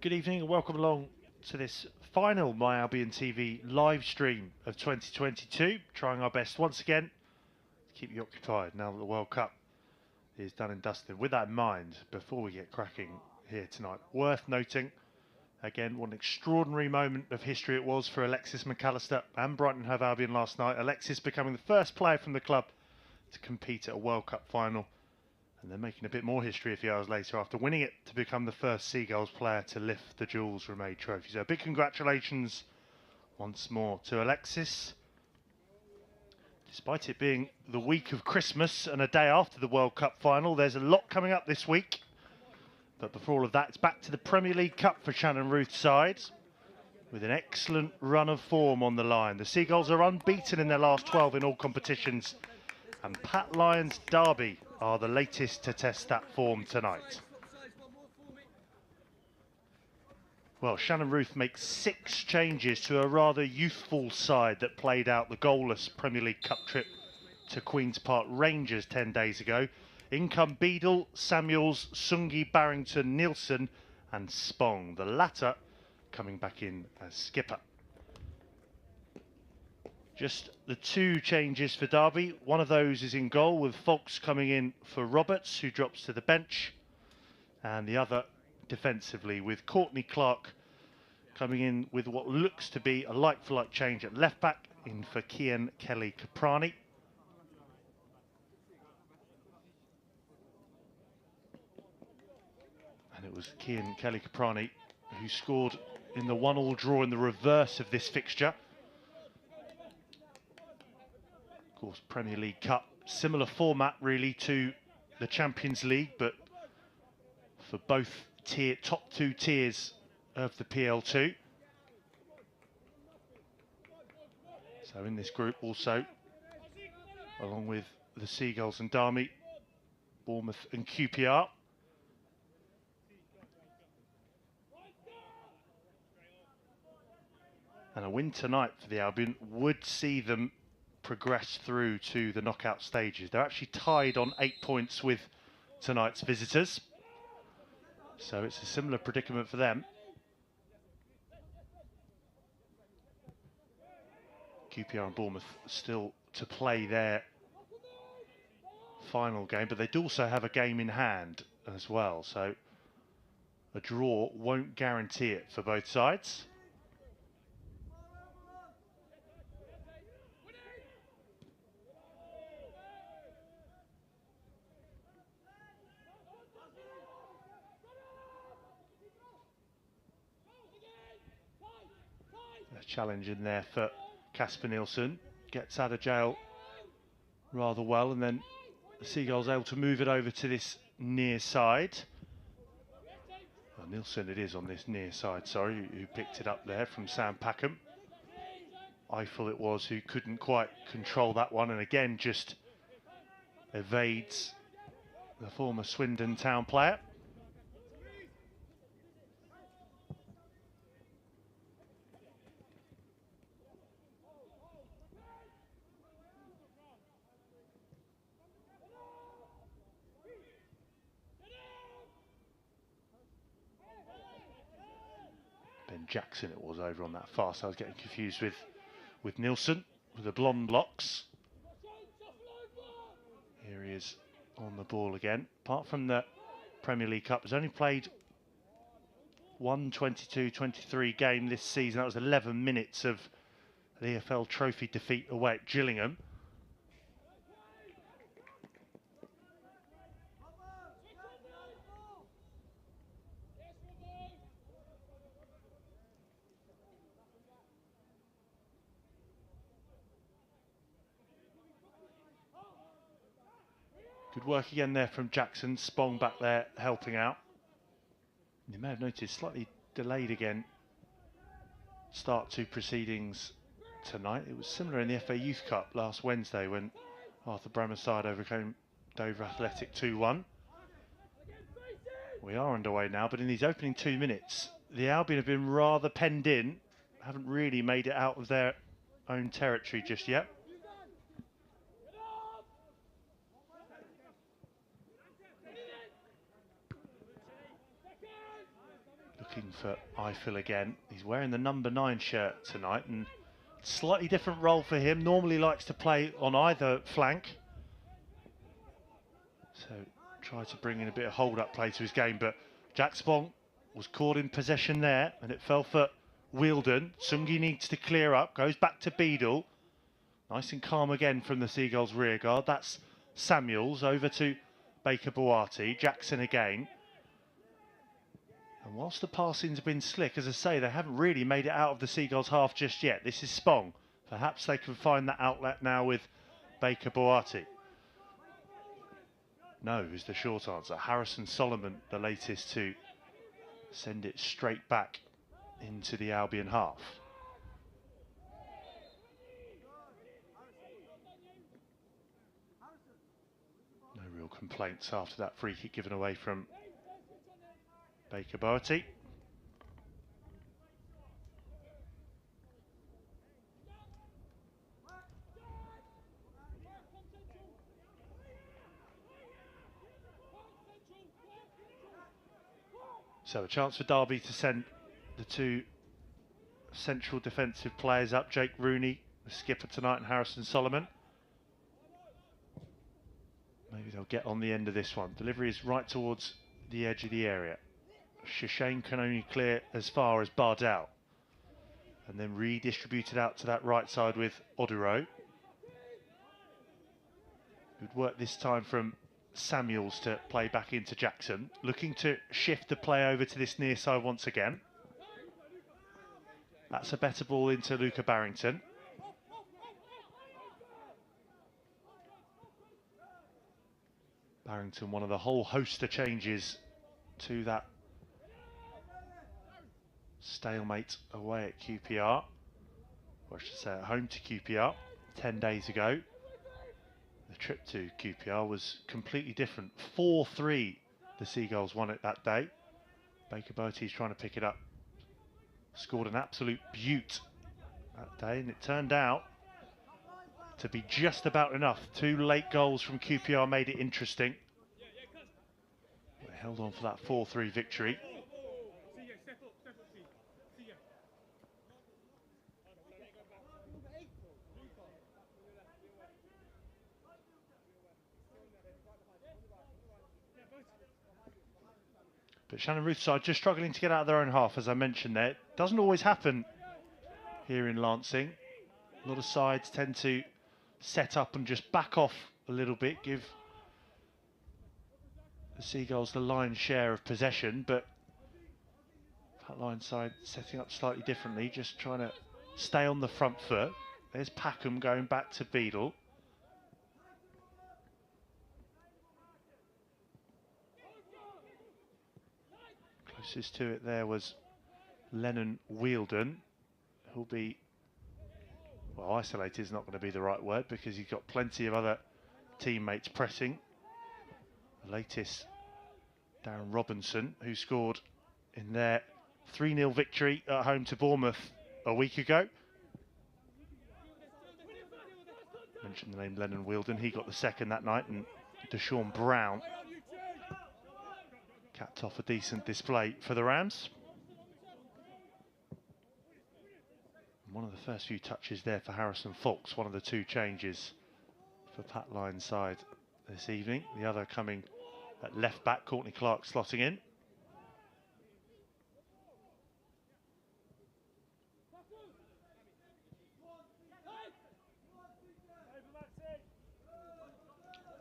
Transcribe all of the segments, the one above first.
Good evening and welcome along to this final My Albion TV live stream of 2022. Trying our best once again to keep you occupied now that the World Cup is done and dusted. With that in mind, before we get cracking here tonight, worth noting again what an extraordinary moment of history it was for Alexis McAllister and Brighton Hove Albion last night. Alexis becoming the first player from the club to compete at a World Cup final. And they're making a bit more history a few hours later after winning it to become the first Seagulls player to lift the Jules Rimet trophy. So big congratulations once more to Alexis. Despite it being the week of Christmas and a day after the World Cup final, there's a lot coming up this week. But before all of that, it's back to the Premier League Cup for Shannon Ruth's side, with an excellent run of form on the line. The Seagulls are unbeaten in their last 12 in all competitions, and Pat Lyon's derby are the latest to test that form tonight. Well, Shannon Ruth makes 6 changes to a rather youthful side that played out the goalless Premier League Cup trip to Queen's Park Rangers 10 days ago. In come Beadle, Samuels, Sungi, Barrington, Nielsen and Spong, the latter coming back in as skipper. Just the 2 changes for Derby. One of those is in goal, with Fox coming in for Roberts, who drops to the bench. And the other defensively, with Courtney Clark coming in with what looks to be a like-for-like change at left-back, in for Kian Kelly-Caprani. And it was Kian Kelly-Caprani who scored in the 1-1 draw in the reverse of this fixture. Of course, Premier League Cup, similar format really to the Champions League, but for both top 2 tiers of the PL2. So in this group also, along with the Seagulls and Darmy, Bournemouth and QPR. And a win tonight for the Albion would see them progress through to the knockout stages. They're actually tied on 8 points with tonight's visitors, so it's a similar predicament for them. QPR and Bournemouth still to play their final game, but they do also have a game in hand as well, so a draw won't guarantee it for both sides. Challenge in there for Kasper Nielsen, gets out of jail rather well, and then the Seagulls able to move it over to this near side. Well, Nielsen it is on this near side, sorry, who picked it up there from Sam Packham. Eiffel it was who couldn't quite control that one, and again just evades the former Swindon Town player. Jackson it was over on that far, so I was getting confused with Nielsen with the blonde locks. Here he is on the ball again. Apart from the Premier League Cup, has only played one 22-23 game this season. That was 11 minutes of the EFL Trophy defeat away at Gillingham. Good work again there from Jackson. Spong back there helping out. You may have noticed slightly delayed again start to proceedings tonight. It was similar in the FA Youth Cup last Wednesday when Arthur Brammer's side overcame Dover Athletic 2-1. We are underway now, but in these opening 2 minutes, the Albion have been rather penned in, haven't really made it out of their own territory just yet. Looking for Eiffel again. He's wearing the number 9 shirt tonight, and slightly different role for him. Normally likes to play on either flank. So try to bring in a bit of hold-up play to his game, but Jack Spong was caught in possession there, and it fell for Wielden. Sungi needs to clear up, goes back to Beadle. Nice and calm again from the Seagulls rear guard. That's Samuels over to Baker Boati. Jackson again. And whilst the passing's been slick, as I say, they haven't really made it out of the Seagulls half just yet. This is Spong. Perhaps they can find that outlet now with Baker Boati. No is the short answer. Harrison Solomon, the latest to send it straight back into the Albion half. No real complaints after that free kick given away from Baker Boati. So a chance for Derby to send the two central defensive players up. Jake Rooney, the skipper tonight, and Harrison Solomon. Maybe they'll get on the end of this one. Delivery is right towards the edge of the area. Shishane can only clear as far as Bardell. And then redistributed out to that right side with Oduro. Good work this time from Samuels to play back into Jackson. Looking to shift the play over to this near side once again. That's a better ball into Luca Barrington. Barrington, one of the whole host of changes to that stalemate away at QPR, or I should say at home to QPR 10 days ago. The trip to QPR was completely different. 4-3 the Seagulls won it that day. Baker Boati's trying to pick it up. Scored an absolute beaut that day, and it turned out to be just about enough. 2 late goals from QPR made it interesting. They held on for that 4-3 victory. But Shannon Ruth's side just struggling to get out of their own half, as I mentioned there. It doesn't always happen here in Lancing. A lot of sides tend to set up and just back off a little bit, give the Seagulls the lion's share of possession, but that line side setting up slightly differently, just trying to stay on the front foot. There's Packham going back to Beadle. Closest to it there was Lennon Wielden, who'll be, well, isolated is not going to be the right word because he's got plenty of other teammates pressing. The latest, Darren Robinson, who scored in their 3-0 victory at home to Bournemouth a week ago. Mentioned the name Lennon Wielden, he got the second that night, and Deshaun Brown capped off a decent display for the Rams. One of the first few touches there for Harrison Foulkes, one of the 2 changes for Pat Lyon's side this evening. The other coming at left back, Courtney Clark slotting in.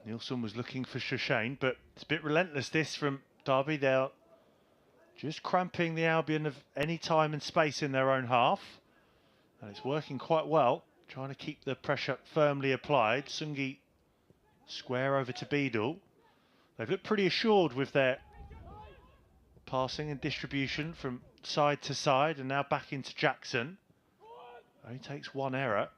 Nielsen was looking for Shishane, but it's a bit relentless this from Derby. They're just cramping the Albion of any time and space in their own half. And it's working quite well, trying to keep the pressure firmly applied. Sungi square over to Beadle. They've looked pretty assured with their passing and distribution from side to side, and now back into Jackson. Only takes 1 error.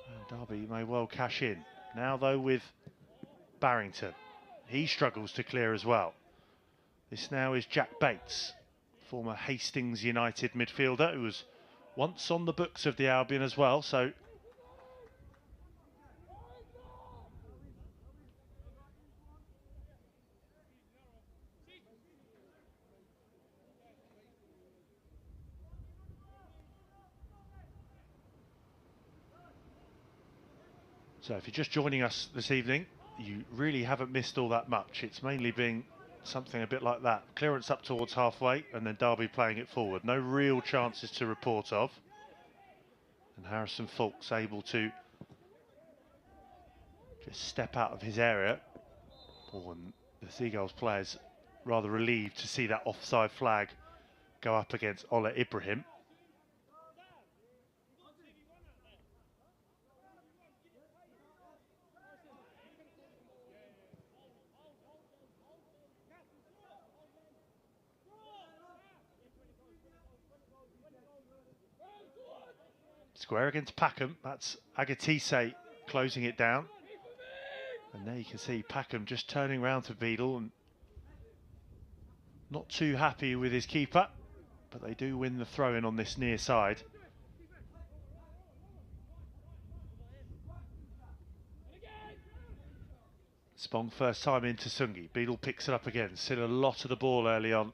And Derby may well cash in. Now though with Barrington. He struggles to clear as well. This now is Jack Bates, former Hastings United midfielder who was once on the books of the Albion as well, so So if you're just joining us this evening, you really haven't missed all that much. It's mainly been something a bit like that. Clearance up towards halfway and then Derby playing it forward. No real chances to report of. And Harrison Falk's able to just step out of his area. Oh, and the Seagulls players rather relieved to see that offside flag go up against Ola Ibrahim. Square against Packham. That's Agatise closing it down. And there you can see Packham just turning around to Beadle and not too happy with his keeper, but they do win the throw-in on this near side. Spong first time into Sungi. Beadle picks it up again. Still a lot of the ball early on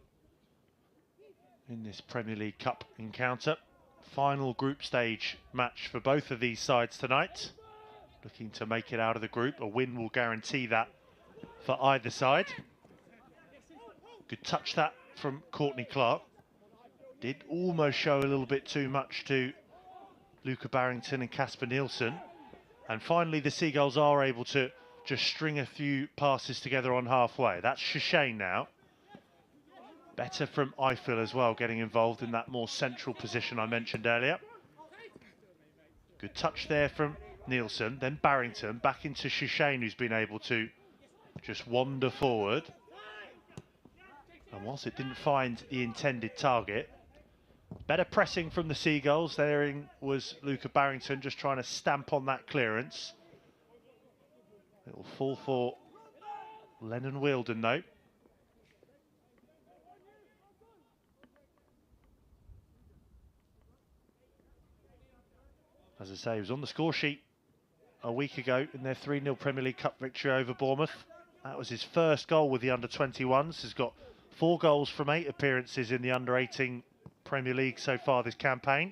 in this Premier League Cup encounter. Final group stage match for both of these sides tonight. Looking to make it out of the group. A win will guarantee that for either side. Good touch that from Courtney Clark. Did almost show a little bit too much to Luca Barrington and Casper Nielsen. And finally the Seagulls are able to just string a few passes together on halfway. That's Shishane now. Better from Eiffel as well, getting involved in that more central position I mentioned earlier. Good touch there from Nielsen, then Barrington, back into Shishane, who's been able to just wander forward. And whilst it didn't find the intended target, better pressing from the Seagulls. There was Luca Barrington just trying to stamp on that clearance. It will fall for Lennon Wielden though. As I say, he was on the score sheet a week ago in their 3-0 Premier League Cup victory over Bournemouth. That was his first goal with the under-21s. He's got 4 goals from 8 appearances in the under-18 Premier League so far this campaign.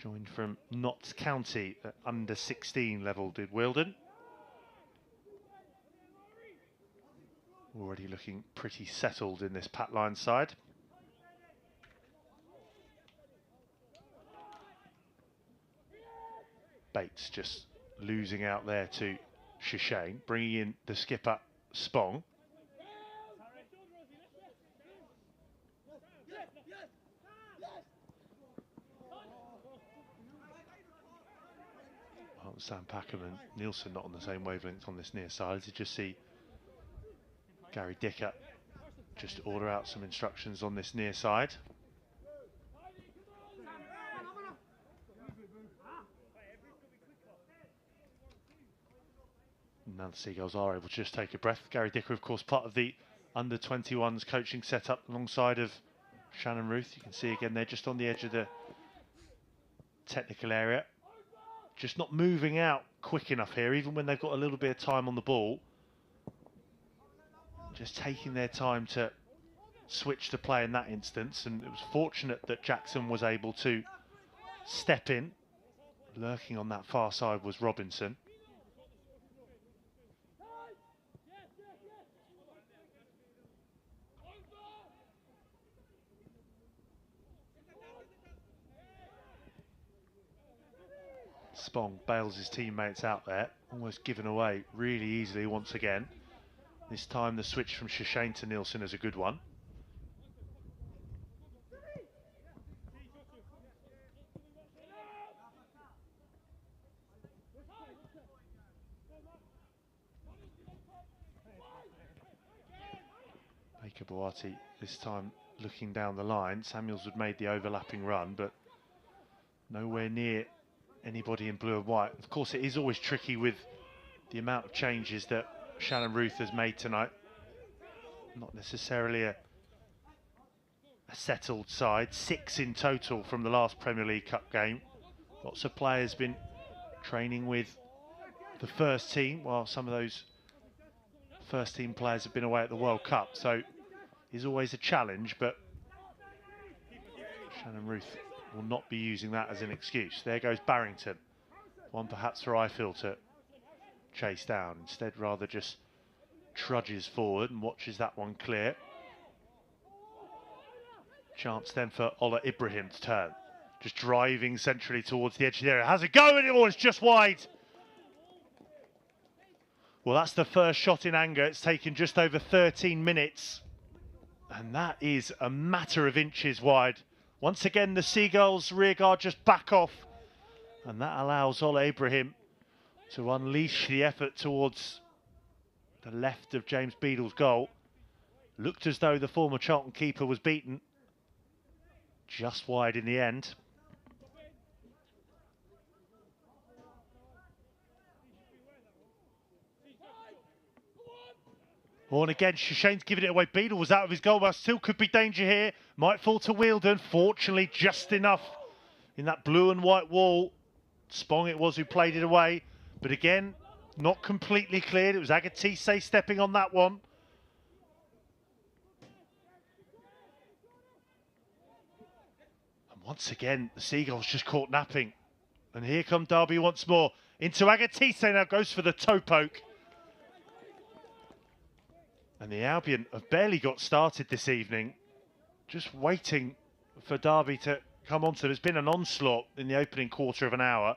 Joined from Notts County at under-16 level did Wielden. Already looking pretty settled in this Pat Line side. Bates just losing out there to Shishane, bringing in the skipper Spong. Well, Sam Packham and Nielsen not on the same wavelength on this near side. You just see Gary Dicker just order out some instructions on this near side. Now the Seagulls are able to just take a breath. Gary Dicker, of course, part of the under-21s coaching setup alongside of Shannon Ruth. You can see again they're just on the edge of the technical area. Just not moving out quick enough here, even when they've got a little bit of time on the ball. Just taking their time to switch to play in that instance. And it was fortunate that Jackson was able to step in. Lurking on that far side was Robinson. Spong bails his teammates out there, almost given away really easily once again. This time the switch from Shishane to Nielsen is a good one. Baker Boati this time looking down the line. Samuels had made the overlapping run, but nowhere near anybody in blue and white. Of course, it is always tricky with the amount of changes that Shannon Ruth has made tonight. Not necessarily a settled side. 6 in total from the last Premier League Cup game. Lots of players been training with the first team, while some of those first team players have been away at the World Cup. So it's always a challenge, but Shannon Ruth will not be using that as an excuse. There goes Barrington. One perhaps for Eiffel to chase down. Instead, rather just trudges forward and watches that one clear. Chance then for Ola Ibrahim to turn. Just driving centrally towards the edge of the area. Has a go and it's just wide. Well, that's the first shot in anger. It's taken just over 13 minutes. And that is a matter of inches wide. Once again, the Seagulls rearguard just back off. And that allows Ola Ibrahim to unleash the effort towards the left of James Beadle's goal. Looked as though the former Charlton keeper was beaten. Just wide in the end. Oh, and again, Shashane's giving it away. Beadle was out of his goal, but still could be danger here. Might fall to Wheeldon. Fortunately, just enough in that blue and white wall. Spong it was who played it away. But again, not completely cleared. It was Agatise stepping on that one. And once again, the Seagulls just caught napping. And here come Derby once more. Into Agatise now, goes for the toe poke. And the Albion have barely got started this evening. Just waiting for Derby to come on to. There's been an onslaught in the opening quarter of an hour.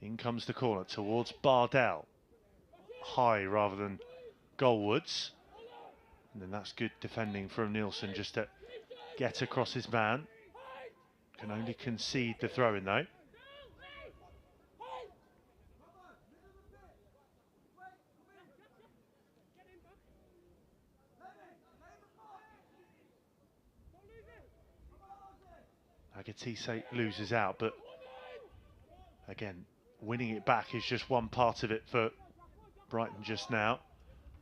In comes the corner towards Bardell. High rather than goalwards. And then that's good defending from Nielsen just to get across his man. Can only concede the throw-in though. Agatise loses out, but again, winning it back is just one part of it for Brighton just now.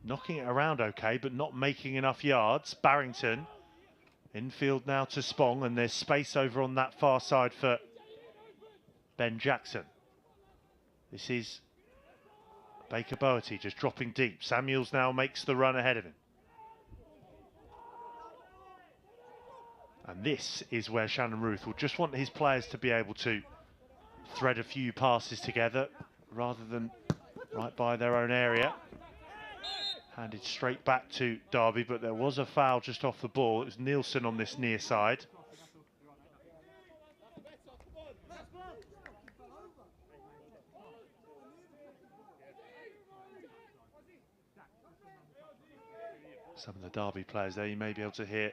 Knocking it around okay, but not making enough yards. Barrington, infield now to Spong, and there's space over on that far side for Ben Jackson. This is Baker Boerty just dropping deep. Samuels now makes the run ahead of him. And this is where Shannon Ruth will just want his players to be able to thread a few passes together rather than right by their own area. Handed straight back to Derby, but there was a foul just off the ball. It was Nielsen on this near side. Some of the Derby players there, you may be able to hear,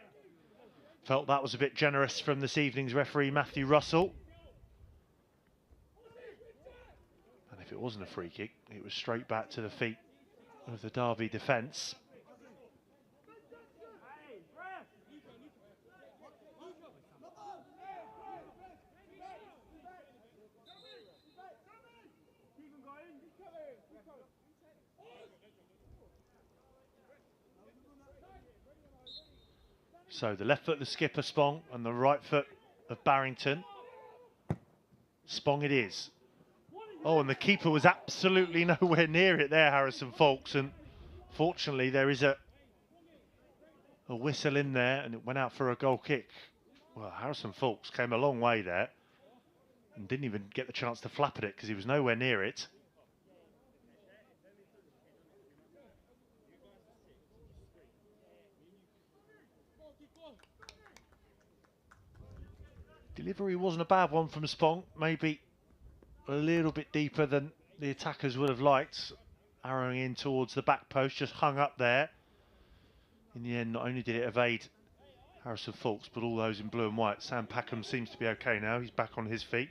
felt that was a bit generous from this evening's referee, Matthew Russell. And if it wasn't a free kick, it was straight back to the feet of the Derby defence. So the left foot, the skipper Spong, and the right foot of Barrington. Spong it is. Oh, and the keeper was absolutely nowhere near it there, Harrison Foulkes. And fortunately, there is a whistle in there, and it went out for a goal kick. Well, Harrison Foulkes came a long way there and didn't even get the chance to flap at it because he was nowhere near it. Delivery wasn't a bad one from Spong, maybe a little bit deeper than the attackers would have liked. Arrowing in towards the back post, just hung up there. In the end, not only did it evade Harrison Foulkes, but all those in blue and white. Sam Packham seems to be okay now. He's back on his feet.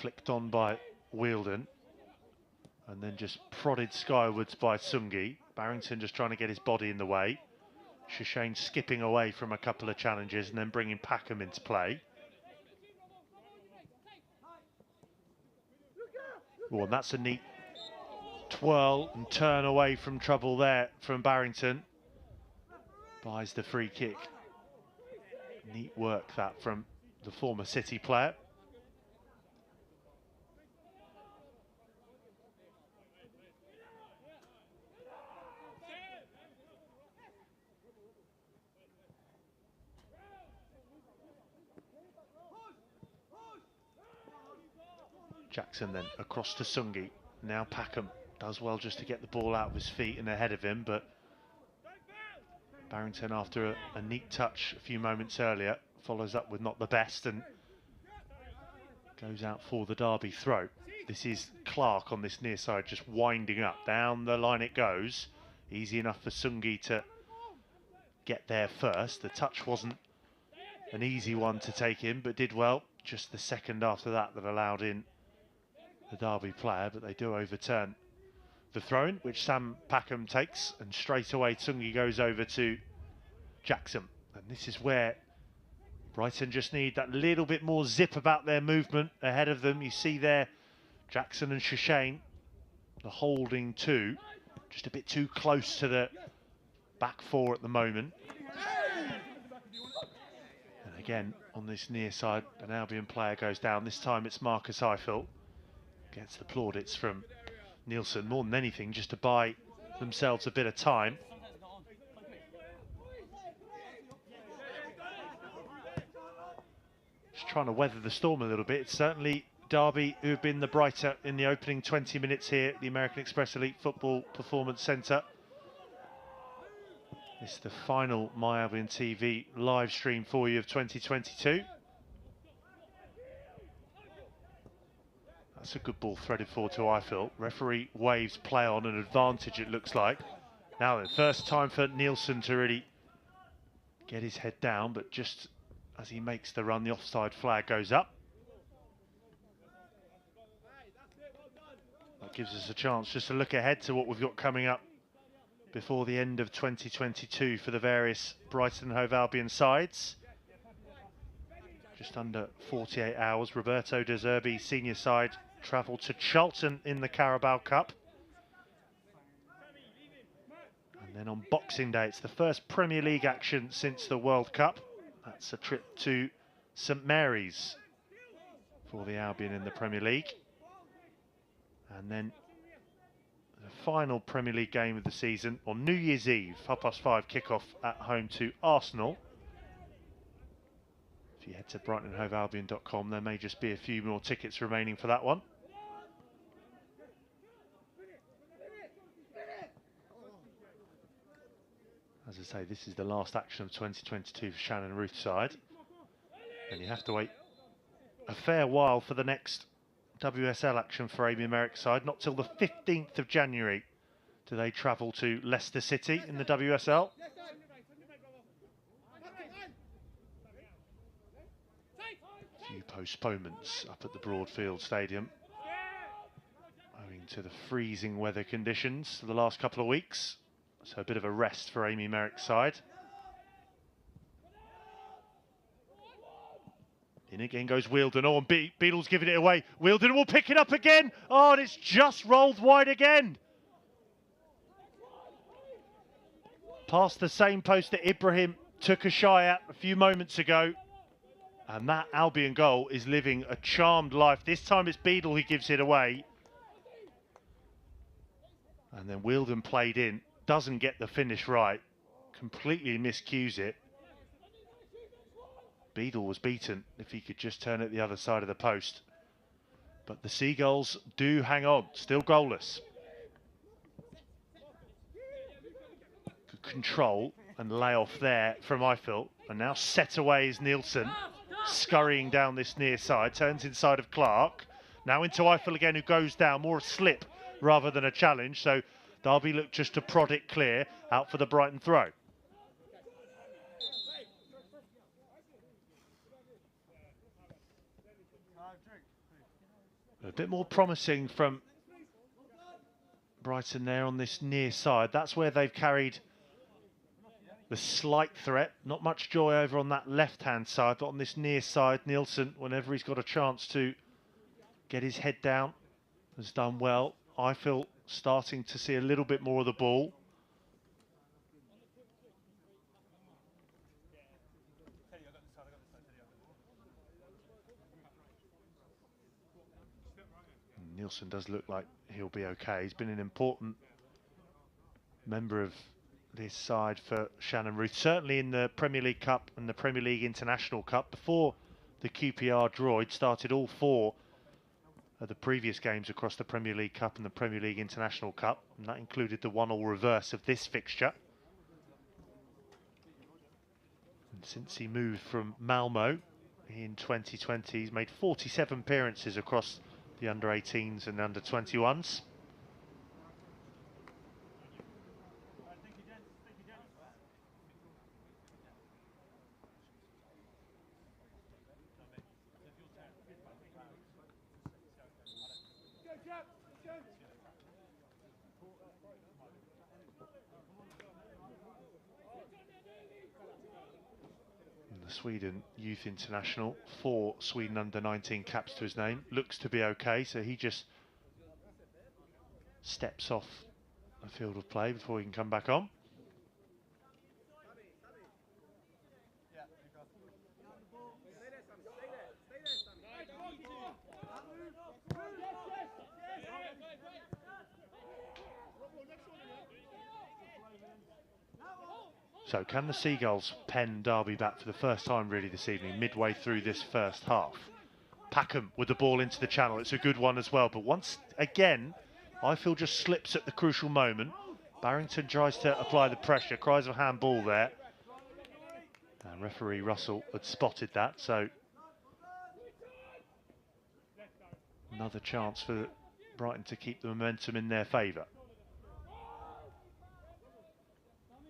Flicked on by Wheeldon, and then just prodded skywards by Sungi. Barrington just trying to get his body in the way. Shashane skipping away from a couple of challenges and then bringing Packham into play. Oh, and that's a neat twirl and turn away from trouble there from Barrington. Buys the free kick. Neat work that from the former City player. Jackson then across to Sungi. Now Packham does well just to get the ball out of his feet and ahead of him, but Barrington, after a neat touch a few moments earlier, follows up with not the best and goes out for the Derby throw. This is Clark on this near side, just winding up. Down the line it goes. Easy enough for Sungi to get there first. The touch wasn't an easy one to take in, but did well. Just the second after that allowed in the Derby player, but they do overturn the throw-in, which Sam Packham takes, and straight away Tsungi goes over to Jackson. And this is where Brighton just need that little bit more zip about their movement ahead of them. You see there Jackson and Shashane, the holding two, just a bit too close to the back four at the moment. And again, on this near side, an Albion player goes down. This time it's Marcus Eiffel. Gets the plaudits from Nielsen, more than anything, just to buy themselves a bit of time. Just trying to weather the storm a little bit. It's certainly Derby who have been the brighter in the opening 20 minutes here at the American Express Elite Football Performance Centre. It's the final My Albion TV live stream for you of 2022. That's a good ball threaded forward to Eiffel. Referee waves play on, an advantage it looks like. Now the first time for Nielsen to really get his head down, but just as he makes the run, the offside flag goes up. That gives us a chance just to look ahead to what we've got coming up before the end of 2022 for the various Brighton and Hove Albion sides. Just under 48 hours, Roberto De Zerbi senior side travel to Charlton in the Carabao Cup. And then on Boxing Day, it's the first Premier League action since the World Cup. That's a trip to St Mary's for the Albion in the Premier League. And then the final Premier League game of the season on New Year's Eve, 5:30 kickoff at home to Arsenal. If you head to brightonhovealbion.com, there may just be a few more tickets remaining for that one. As I say, this is the last action of 2022 for Shannon Ruth's side. And you have to wait a fair while for the next WSL action for Amy Merrick's side. Not till the 15th of January do they travel to Leicester City in the WSL. A few postponements up at the Broadfield Stadium owing to the freezing weather conditions for the last couple of weeks. So a bit of a rest for Amy Merrick's side. In again goes Wielden. Oh, and Beadle's giving it away. Wielden will pick it up again. Oh, and it's just rolled wide again. Past the same post that Ibrahim took a shy at a few moments ago. And that Albion goal is living a charmed life. This time it's Beadle who gives it away. And then Wielden played in. Doesn't get the finish right. Completely miscues it. Beadle was beaten if he could just turn it the other side of the post. But the Seagulls do hang on. Still goalless. Good control and layoff there from Eiffel. And now set away is Nielsen. Scurrying down this near side. Turns inside of Clark. Now into Eiffel again, who goes down. More a slip rather than a challenge. So Derby look just to prod it clear out for the Brighton throw. A bit more promising from Brighton there on this near side. That's where they've carried the slight threat. Not much joy over on that left-hand side, but on this near side, Nielsen, whenever he's got a chance to get his head down, has done well. I feel starting to see a little bit more of the ball. Nielsen does look like he'll be okay. He's been an important member of this side for Shannon Ruth, certainly in the Premier League Cup and the Premier League International Cup. Before the QPR draw, he'd started all 4 of the previous games across the Premier League Cup and the Premier League International Cup, and that included the 1-1 reverse of this fixture. And since he moved from Malmo in 2020, he's made 47 appearances across the under-18s and under-21s. Sweden Youth International, 4 Sweden under-19 caps to his name. Looks to be okay, so he just steps off the field of play before he can come back on. So can the Seagulls pen Derby back for the first time really this evening, midway through this first half? Packham with the ball into the channel. It's a good one as well, but once again, I feel just slips at the crucial moment. Barrington tries to apply the pressure, cries of handball there. And referee Russell had spotted that, so another chance for Brighton to keep the momentum in their favour.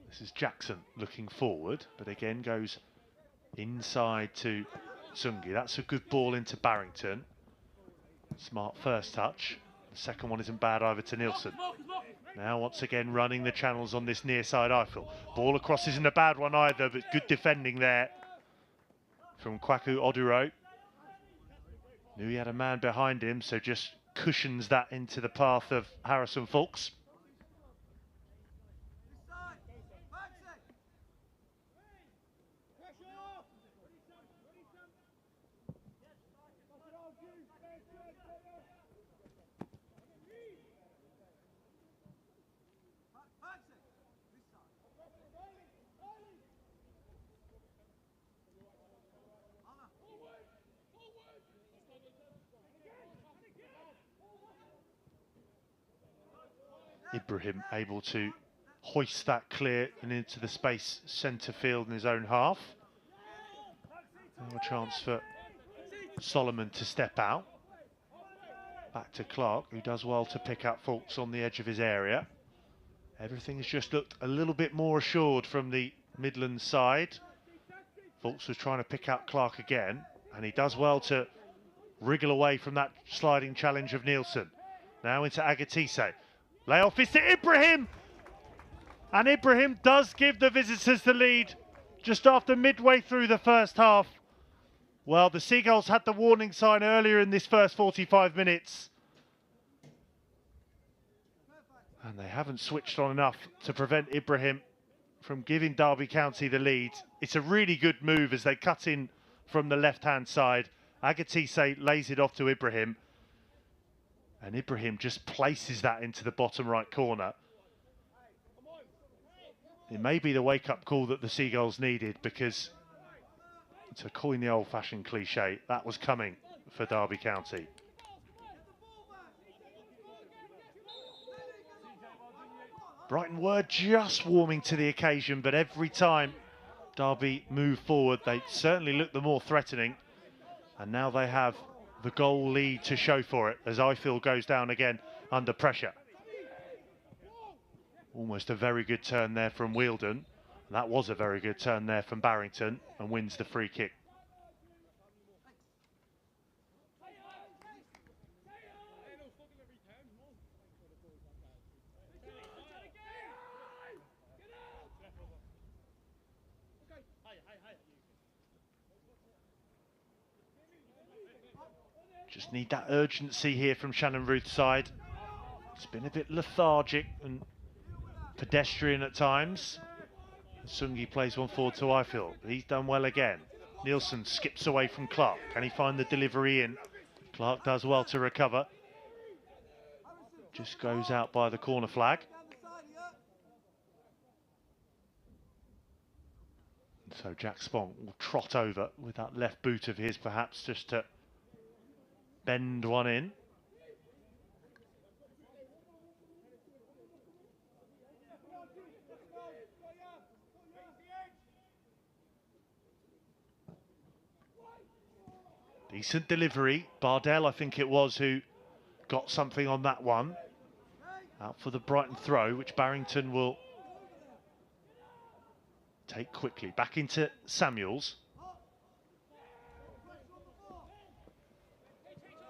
This is Jackson looking forward, but again goes inside to Tsungi. That's a good ball into Barrington. Smart first touch. The second one isn't bad either to Nielsen. Now once again running the channels on this near side Eiffel. Ball across isn't a bad one either, but good defending there from Kwaku Oduro. Knew he had a man behind him, so just cushions that into the path of Harrison Fulks. Ibrahim able to hoist that clear and into the space centre field in his own half. Now a chance for Solomon to step out. Back to Clark, who does well to pick up Fulks on the edge of his area. Everything's just looked a little bit more assured from the Midlands side. Fulks was trying to pick up Clark again, and he does well to wriggle away from that sliding challenge of Nielsen. Now into Agatise. Layoff is to Ibrahim! And Ibrahim does give the visitors the lead just after midway through the first half. Well, the Seagulls had the warning sign earlier in this first 45 minutes. And they haven't switched on enough to prevent Ibrahim from giving Derby County the lead. It's a really good move as they cut in from the left-hand side. Agatise lays it off to Ibrahim. And Ibrahim just places that into the bottom right corner. It may be the wake-up call that the Seagulls needed, because, to coin the old-fashioned cliche, that was coming for Derby County. Brighton were just warming to the occasion, but every time Derby moved forward, they certainly looked the more threatening. And now they have the goal lead to show for it as Eiffel goes down again under pressure. Almost a very good turn there from Wheeldon. That was a very good turn there from Barrington, and wins the free kick. Just need that urgency here from Shannon Ruth's side. It's been a bit lethargic and pedestrian at times. Sungi plays one forward to Ifill. He's done well again. Nielsen skips away from Clark. Can he find the delivery in? Clark does well to recover. Just goes out by the corner flag. So Jack Spong will trot over with that left boot of his, perhaps just to bend one in. Decent delivery. Bardell, I think it was, who got something on that one. Out for the Brighton throw, which Barrington will take quickly. Back into Samuels.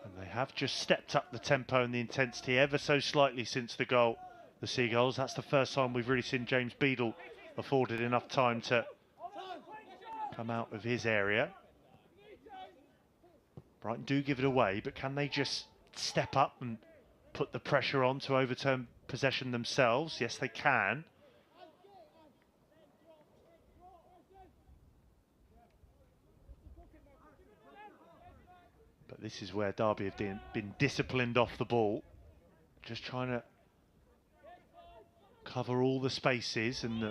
And they have just stepped up the tempo and the intensity ever so slightly since the goal, the Seagulls. That's the first time we've really seen James Beadle afforded enough time to come out of his area. Brighton do give it away, but can they just step up and put the pressure on to overturn possession themselves? Yes, they can. But this is where Derby have been disciplined off the ball. Just trying to cover all the spaces and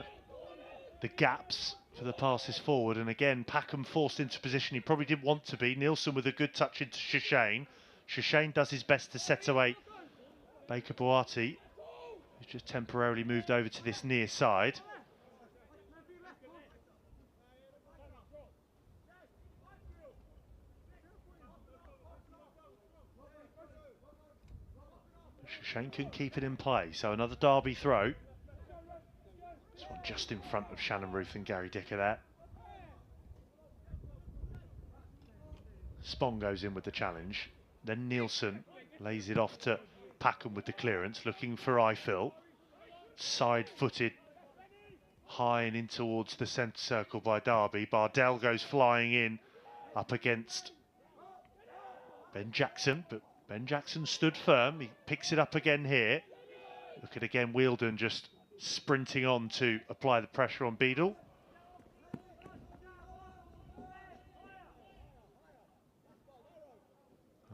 the gaps for the passes forward. And again, Packham forced into position he probably didn't want to be. Nielsen with a good touch into Shishane. Shishane does his best to set away Baker Boati, who's just temporarily moved over to this near side. Shishane couldn't keep it in play, so another Derby throw. This one just in front of Shannon Ruth and Gary Dicker there. Spong goes in with the challenge. Then Nielsen lays it off to Packham with the clearance, looking for Ifill. Side-footed, high and in towards the centre circle by Derby. Bardell goes flying in up against Ben Jackson, but Ben Jackson stood firm. He picks it up again here. Look at again Wheeldon just sprinting on to apply the pressure on Beadle.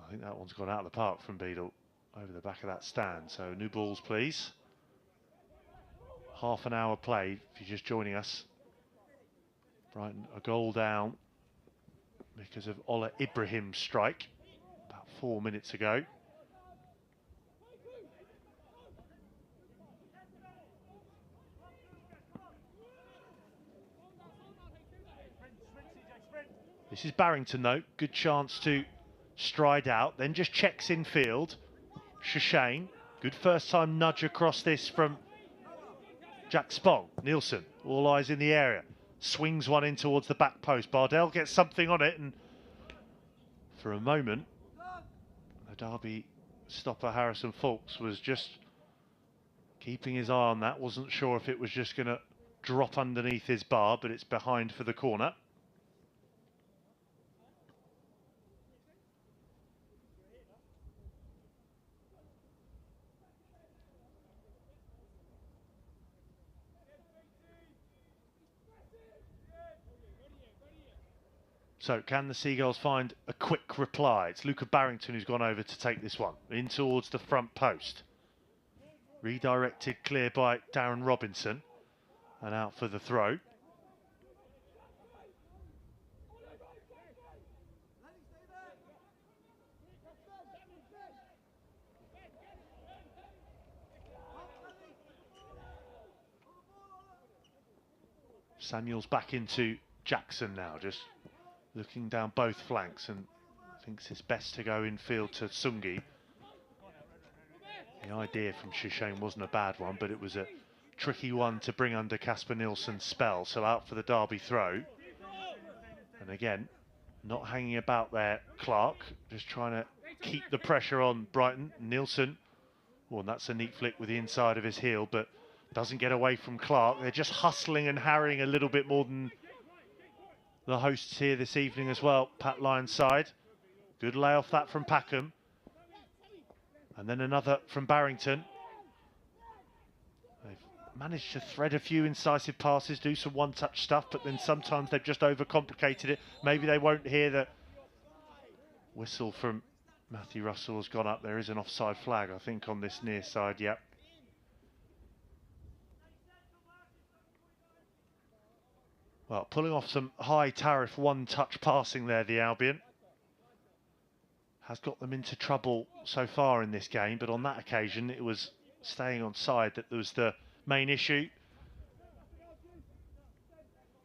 I think that one's gone out of the park from Beadle over the back of that stand. So new balls, please. Half an hour played, if you're just joining us. Brighton a goal down because of Ola Ibrahim's strike about 4 minutes ago. This is Barrington though, good chance to stride out, then just checks in field. Shishane, good first time nudge across this from Jack Spong. Nielsen, all eyes in the area, swings one in towards the back post. Bardell gets something on it, and for a moment, the Derby stopper Harrison Fawkes was just keeping his eye on that. Wasn't sure if it was just going to drop underneath his bar, but it's behind for the corner. So can the Seagulls find a quick reply? It's Luca Barrington who's gone over to take this one in towards the front post. Redirected clear by Darren Robinson and out for the throw. Samuel's back into Jackson now, just looking down both flanks and thinks it's best to go infield to Sungi. The idea from Shishane wasn't a bad one, but it was a tricky one to bring under Casper Nielsen's spell. So out for the Derby throw. And again, not hanging about there, Clark, just trying to keep the pressure on Brighton. Nielsen, well, that's a neat flick with the inside of his heel, but doesn't get away from Clark. They're just hustling and harrying a little bit more than the hosts here this evening as well, Pat Lyon's side. Good lay off that from Packham. And then another from Barrington. They've managed to thread a few incisive passes, do some one-touch stuff, but then sometimes they've just overcomplicated it. Maybe they won't hear the whistle from Matthew Russell has gone up. There is an offside flag, I think, on this near side, yep. Well, pulling off some high tariff one-touch passing there, the Albion. Has got them into trouble so far in this game, but on that occasion it was staying on side that was the main issue.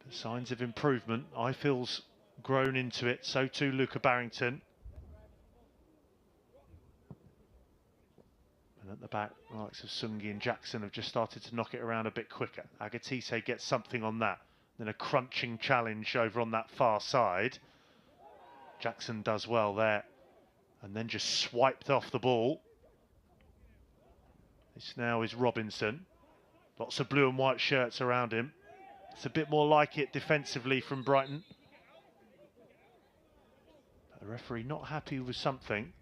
But signs of improvement. Ifield's grown into it, so too Luca Barrington. And at the back, the likes of Sungi and Jackson have just started to knock it around a bit quicker. Agatise gets something on that. Then a crunching challenge over on that far side. Jackson does well there. And then just swiped off the ball. This now is Robinson. Lots of blue and white shirts around him. It's a bit more like it defensively from Brighton. But the referee not happy with something.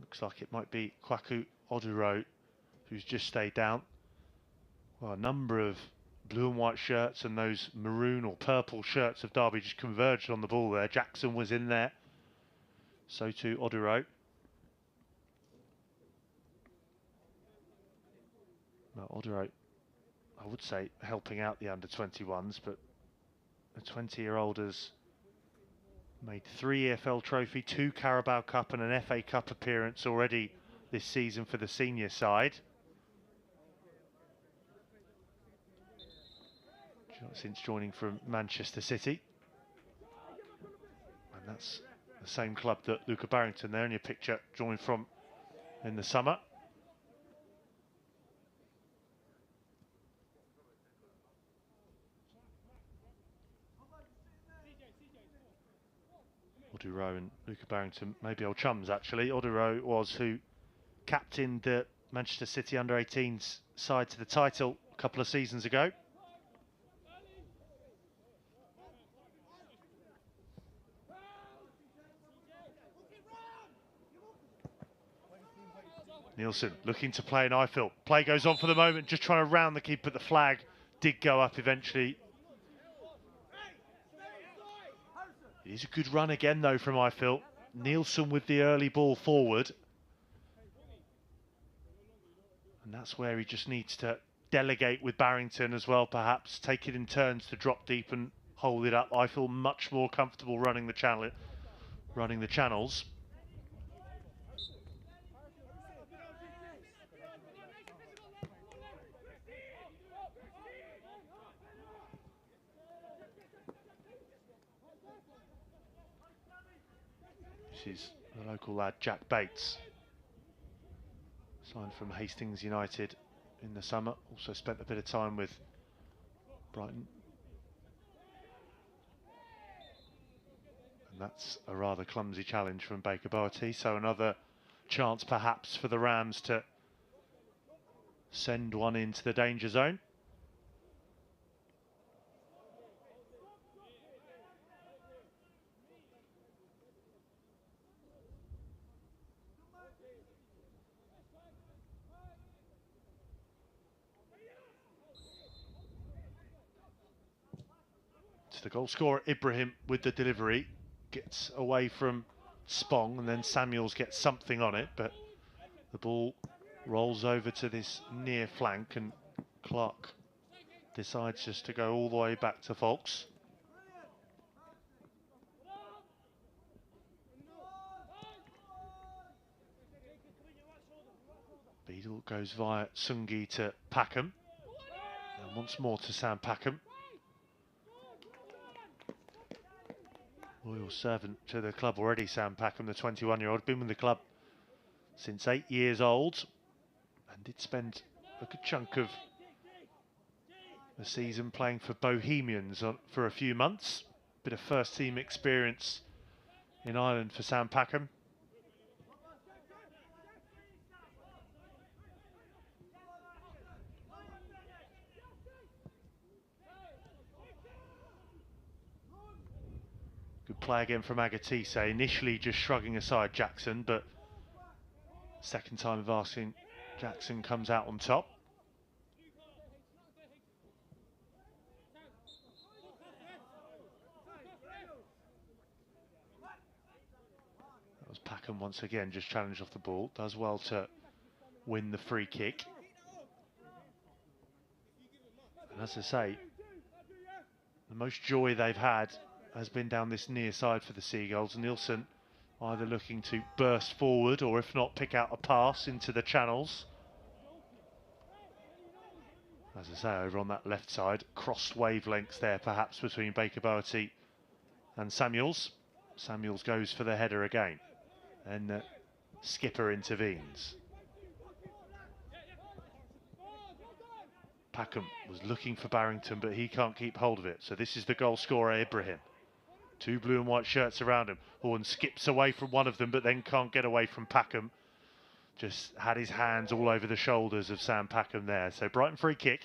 Looks like it might be Kwaku Oduro who's just stayed down. Well, a number of blue and white shirts and those maroon or purple shirts of Derby just converged on the ball there. Jackson was in there. So too Oduro. Well, Oduro, I would say, helping out the under-21s, but the 20-year-old has made 3 EFL Trophy, 2 Carabao Cup and an FA Cup appearance already this season for the senior side. Since joining from Manchester City. And that's the same club that Luca Barrington there in your picture joined from in the summer. Oduro and Luca Barrington, maybe old chums actually. Oduro was who captained the Manchester City under-18s side to the title a couple of seasons ago. Nielsen looking to play an Ifill. Play goes on for the moment, just trying to round the keeper, but the flag did go up eventually. It is a good run again though from Ifill. Nielsen with the early ball forward. And that's where he just needs to delegate with Barrington as well, perhaps. Take it in turns to drop deep and hold it up. I feel much more comfortable running the channels. This is the local lad Jack Bates, signed from Hastings United in the summer, also spent a bit of time with Brighton. And that's a rather clumsy challenge from Baker Boatty, so another chance perhaps for the Rams to send one into the danger zone. The goal scorer Ibrahim with the delivery gets away from Spong, and then Samuels gets something on it, but the ball rolls over to this near flank and Clark decides just to go all the way back to Folks. Beadle goes via Sungi to Packham, and once more to Sam Packham. Loyal servant to the club already, Sam Packham, the 21-year-old. Been with the club since 8 years old and did spend a good chunk of the season playing for Bohemians for a few months. Bit of first team experience in Ireland for Sam Packham. play again from Agatise, initially just shrugging aside Jackson, but second time of asking, Jackson comes out on top. That was Packham once again, just challenged off the ball. Does well to win the free kick. And as I say, the most joy they've had has been down this near side for the Seagulls. Nielsen either looking to burst forward or if not pick out a pass into the channels. As I say, over on that left side, crossed wavelengths there perhaps between Baker Bowerty and Samuels. Samuels goes for the header again and Skipper intervenes. Packham was looking for Barrington, but he can't keep hold of it. So this is the goal scorer, Ibrahim. Two blue and white shirts around him. And skips away from one of them, but then can't get away from Packham. Just had his hands all over the shoulders of Sam Packham there. So Brighton free kick.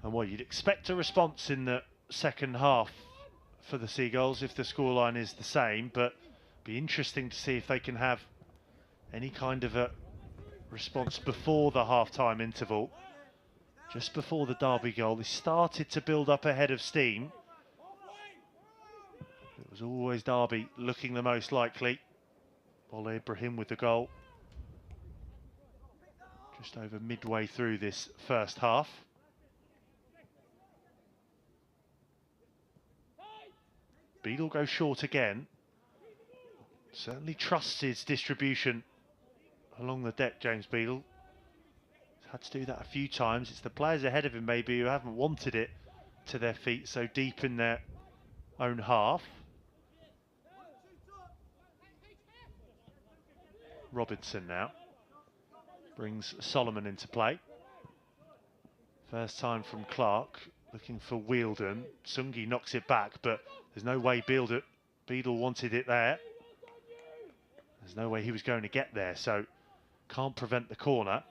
And well, you'd expect a response in the second half for the Seagulls if the scoreline is the same, but be interesting to see if they can have any kind of a response before the half-time interval. Just before the Derby goal, they started to build up a head of steam. It was always Derby looking the most likely. Bola Ibrahim with the goal. Just over midway through this first half. Beadle goes short again. Certainly trusts his distribution along the deck, James Beadle. He's had to do that a few times. It's the players ahead of him maybe who haven't wanted it to their feet so deep in their own half. Robinson now brings Solomon into play. First time from Clark, looking for Wheeldon. Sungi knocks it back, but there's no way Beadle wanted it there. There's no way he was going to get there, so can't prevent the corner.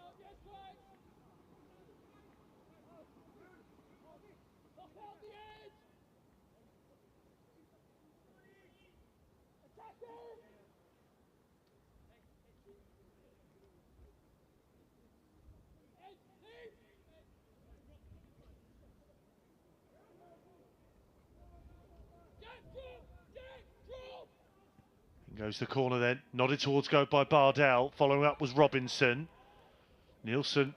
Goes the corner then, nodded towards go by Bardell, following up was Robinson. Nielsen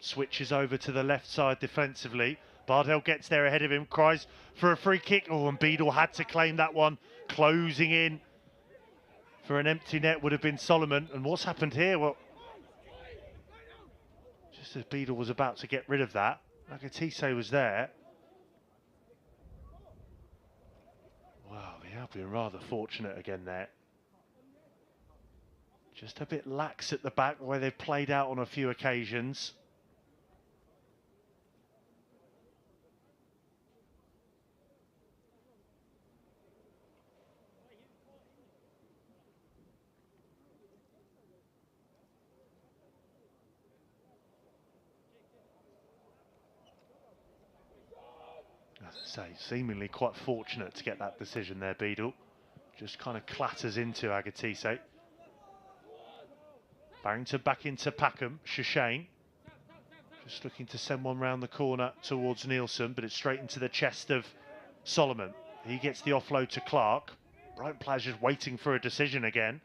switches over to the left side defensively. Bardell gets there ahead of him, cries for a free kick. Oh, and Beadle had to claim that one. Closing in for an empty net would have been Solomon. And what's happened here? Well, just as Beadle was about to get rid of that, Agatise was there. Wow, the Albion rather fortunate again there. Just a bit lax at the back where they've played out on a few occasions. As I say, seemingly quite fortunate to get that decision there, Beadle. Just kind of clatters into Agatise. Barrington back into Packham. Shashane just looking to send one round the corner towards Nielsen, but it's straight into the chest of Solomon. He gets the offload to Clark. Brighton players just waiting for a decision again.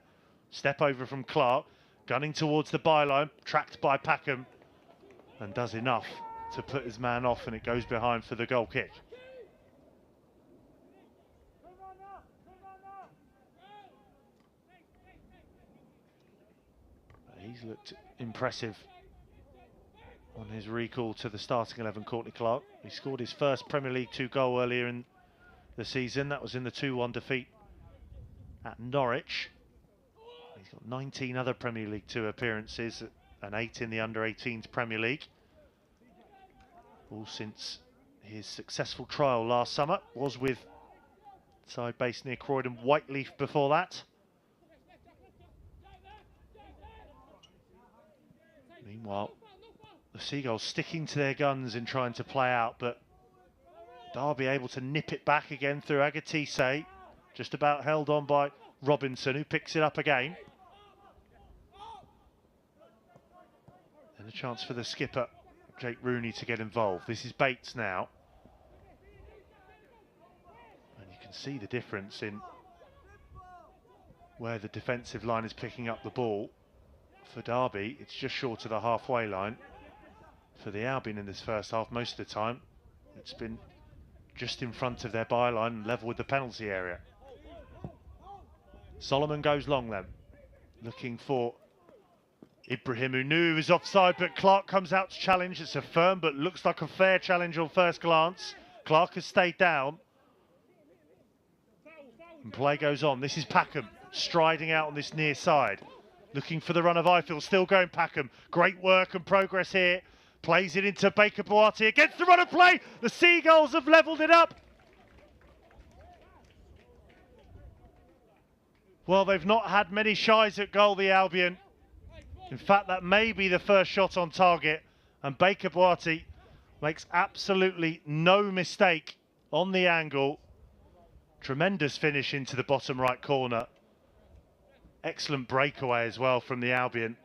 Step over from Clark, gunning towards the byline, tracked by Packham, and does enough to put his man off, and it goes behind for the goal kick. He's looked impressive on his recall to the starting 11, Courtney Clark. He scored his first Premier League 2 goal earlier in the season. That was in the 2-1 defeat at Norwich. He's got 19 other Premier League 2 appearances and 8 in the under-18s Premier League. All since his successful trial last summer. Was with side based near Croydon Whiteleaf before that. Meanwhile, The Seagulls sticking to their guns in trying to play out, but Derby able to nip it back again through Agatise. Just about held on by Robinson, who picks it up again. And a chance for the skipper, Jake Rooney, to get involved. This is Bates now. And you can see the difference in where the defensive line is picking up the ball. For Derby, it's just short of the halfway line. For the Albion in this first half, most of the time, it's been just in front of their byline and level with the penalty area. Solomon goes long then, looking for Ibrahim, who knew he was offside, but Clark comes out to challenge. It's a firm but looks like a fair challenge on first glance. Clark has stayed down. And play goes on. This is Packham striding out on this near side. Looking for the run of Ifill, still going Packham. Great work and progress here. Plays it into Baker Boati against the run of play. The Seagulls have levelled it up. Well, they've not had many shies at goal, the Albion. In fact, that may be the first shot on target. And Baker Boati makes absolutely no mistake on the angle. Tremendous finish into the bottom right corner. Excellent breakaway as well from the Albion.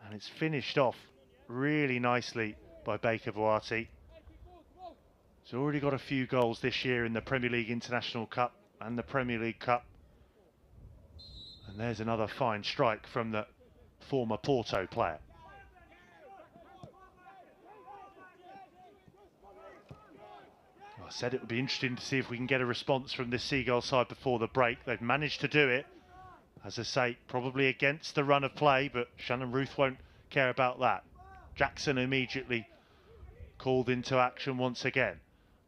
And it's finished off really nicely by Baker Boati. He's already got a few goals this year in the Premier League International Cup and the Premier League Cup. And there's another fine strike from the former Porto player. I said it would be interesting to see if we can get a response from this Seagull side before the break. They've managed to do it. As I say, probably against the run of play, but Shannon Ruth won't care about that. Jackson immediately called into action once again.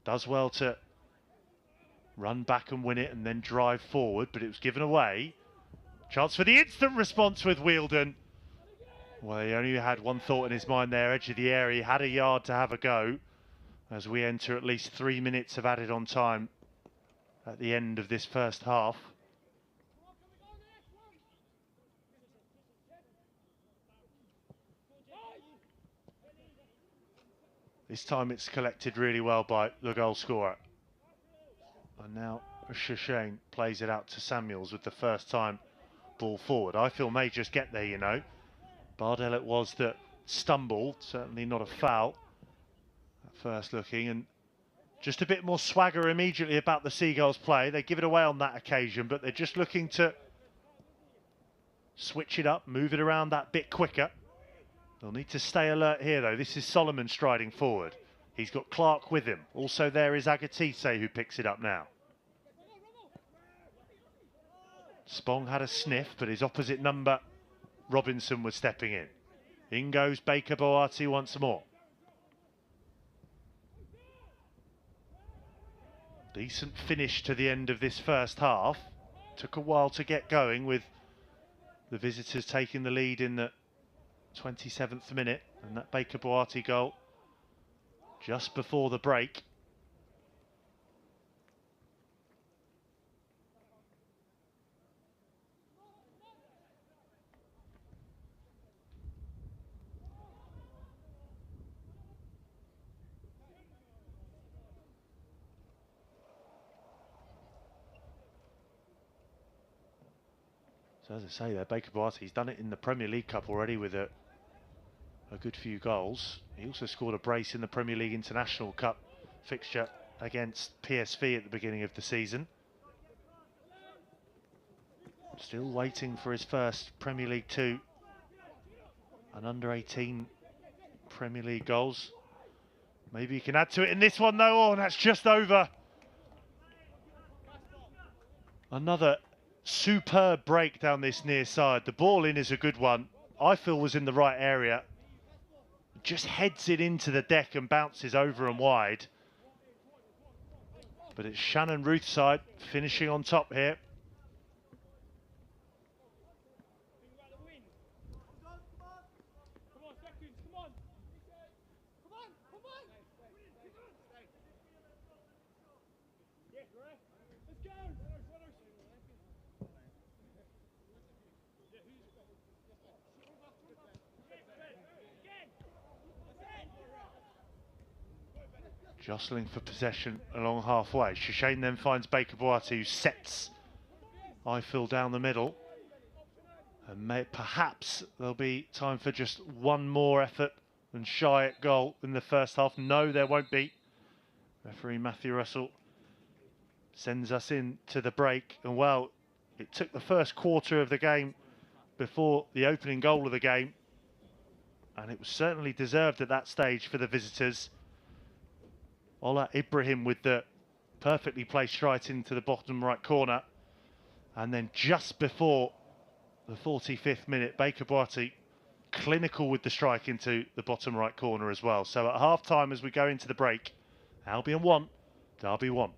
Does well to run back and win it and then drive forward, but it was given away. Chance for the instant response with Wheeldon. Well, he only had one thought in his mind there, edge of the area. He had a yard to have a go as we enter at least 3 minutes of added on time at the end of this first half. This time it's collected really well by the goal scorer. And now Shashane plays it out to Samuels with the first time ball forward. I feel may just get there, you know. Bardell it was that stumbled, certainly not a foul at first looking, and just a bit more swagger immediately about the Seagulls play. They give it away on that occasion, but they're just looking to switch it up, move it around that bit quicker. They'll need to stay alert here though. This is Solomon striding forward. He's got Clark with him. Also there is Agatise who picks it up now. Spong had a sniff, but his opposite number, Robinson, was stepping in. In goes Baker Boati once more. Decent finish to the end of this first half. Took a while to get going with the visitors taking the lead in the 27th minute, and that Baker Boati goal just before the break. So as I say there, Baker Boati, he's done it in the Premier League Cup already with a good few goals. He also scored a brace in the Premier League International Cup fixture against PSV at the beginning of the season. Still waiting for his first Premier League 2 and under 18 Premier League goals. Maybe he can add to it in this one though. Oh, that's just over. Another superb break down this near side. The ball in is a good one. Ifill was in the right area. Just heads it into the deck and bounces over and wide. But it's Shannon Ruth's side finishing on top here. Jostling for possession along halfway. Shashane then finds Baker Boati, who sets Eiffel down the middle. And perhaps there'll be time for just one more effort and shy at goal in the first half. No, there won't be. Referee Matthew Russell sends us in to the break. And well, it took the first quarter of the game before the opening goal of the game. And it was certainly deserved at that stage for the visitors. Ola Ibrahim with the perfectly placed strike into the bottom right corner. And then just before the 45th minute, Baker Boati clinical with the strike into the bottom right corner as well. So at half time, as we go into the break, Albion 1, Derby 1.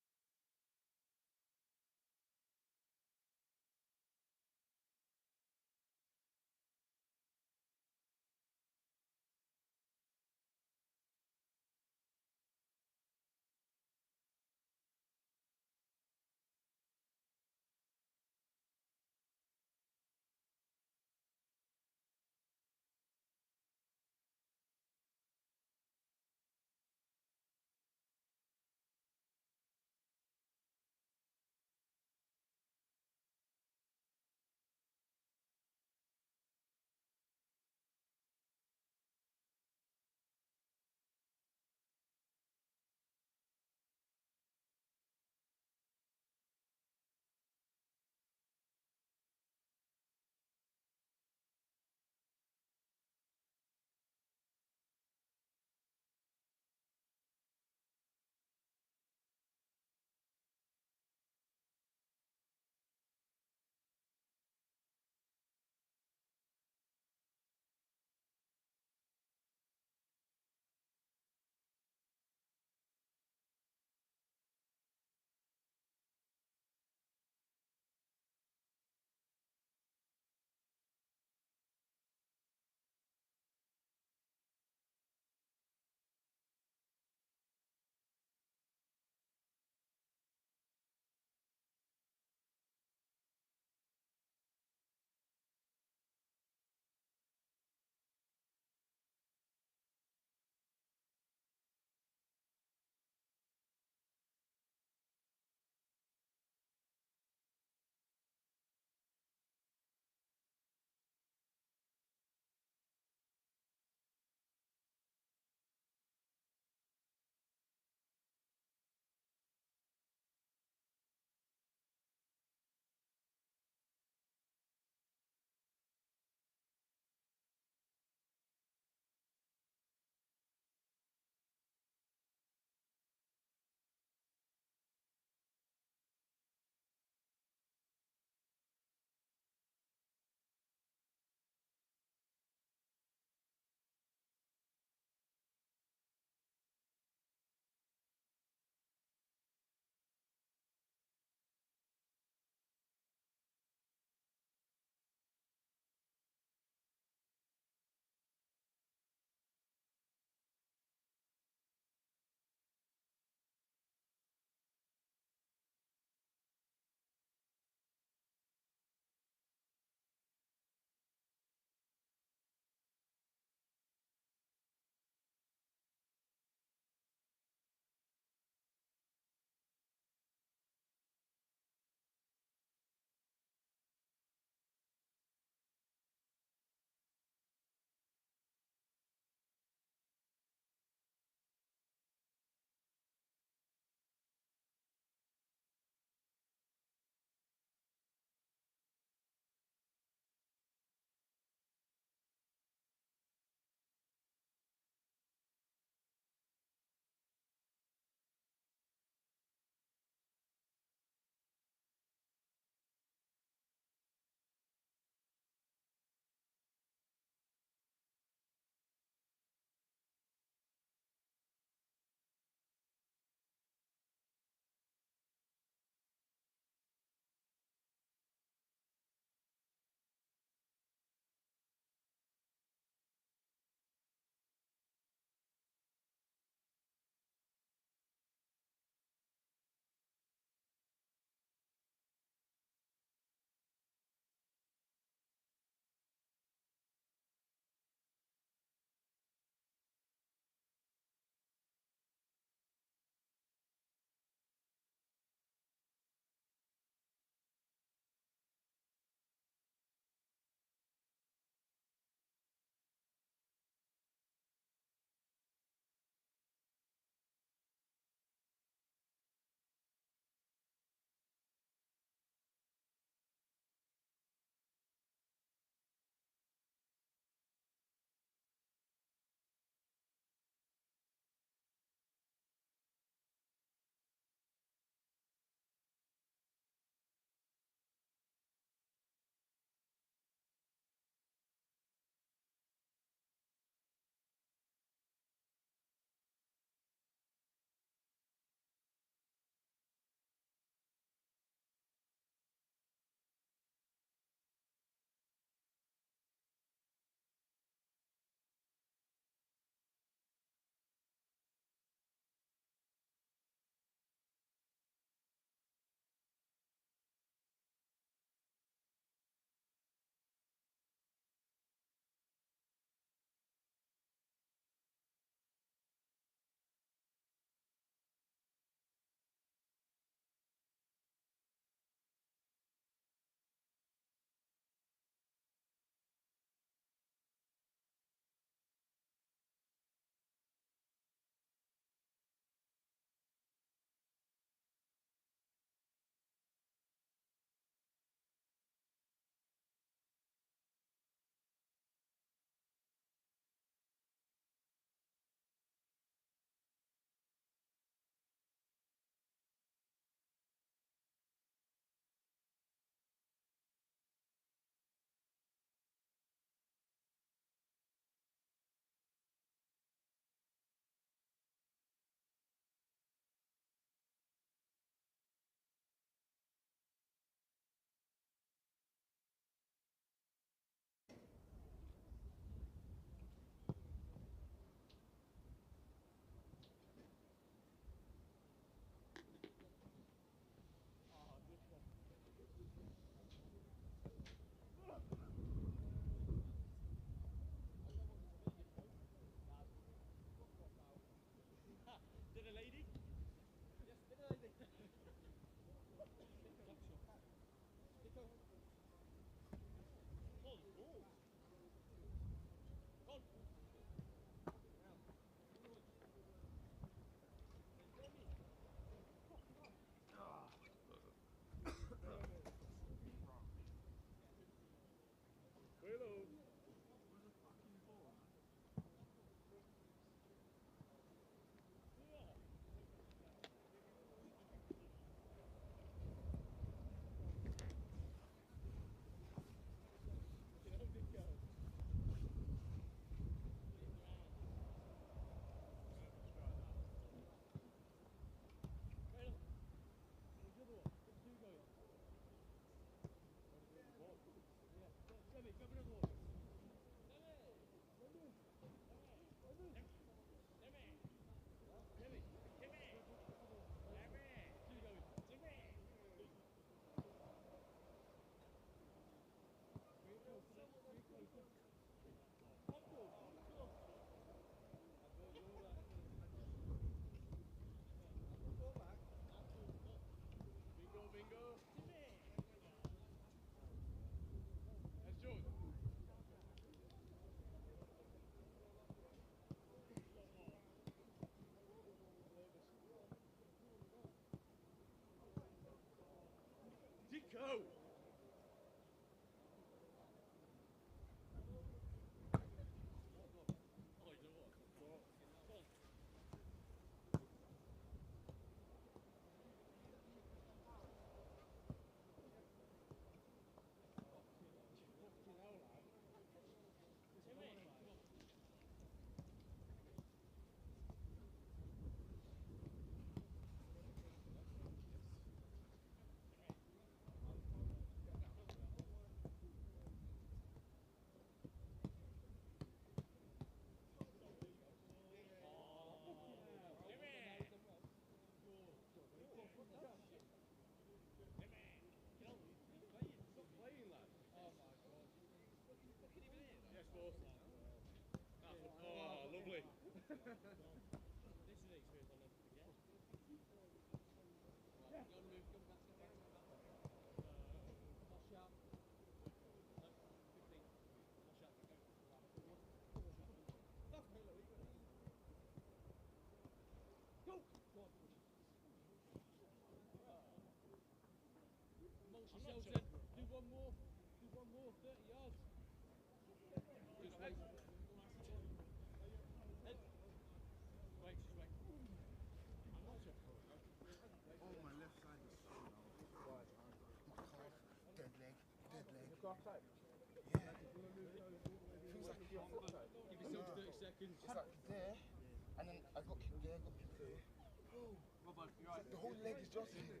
The whole leg is just here.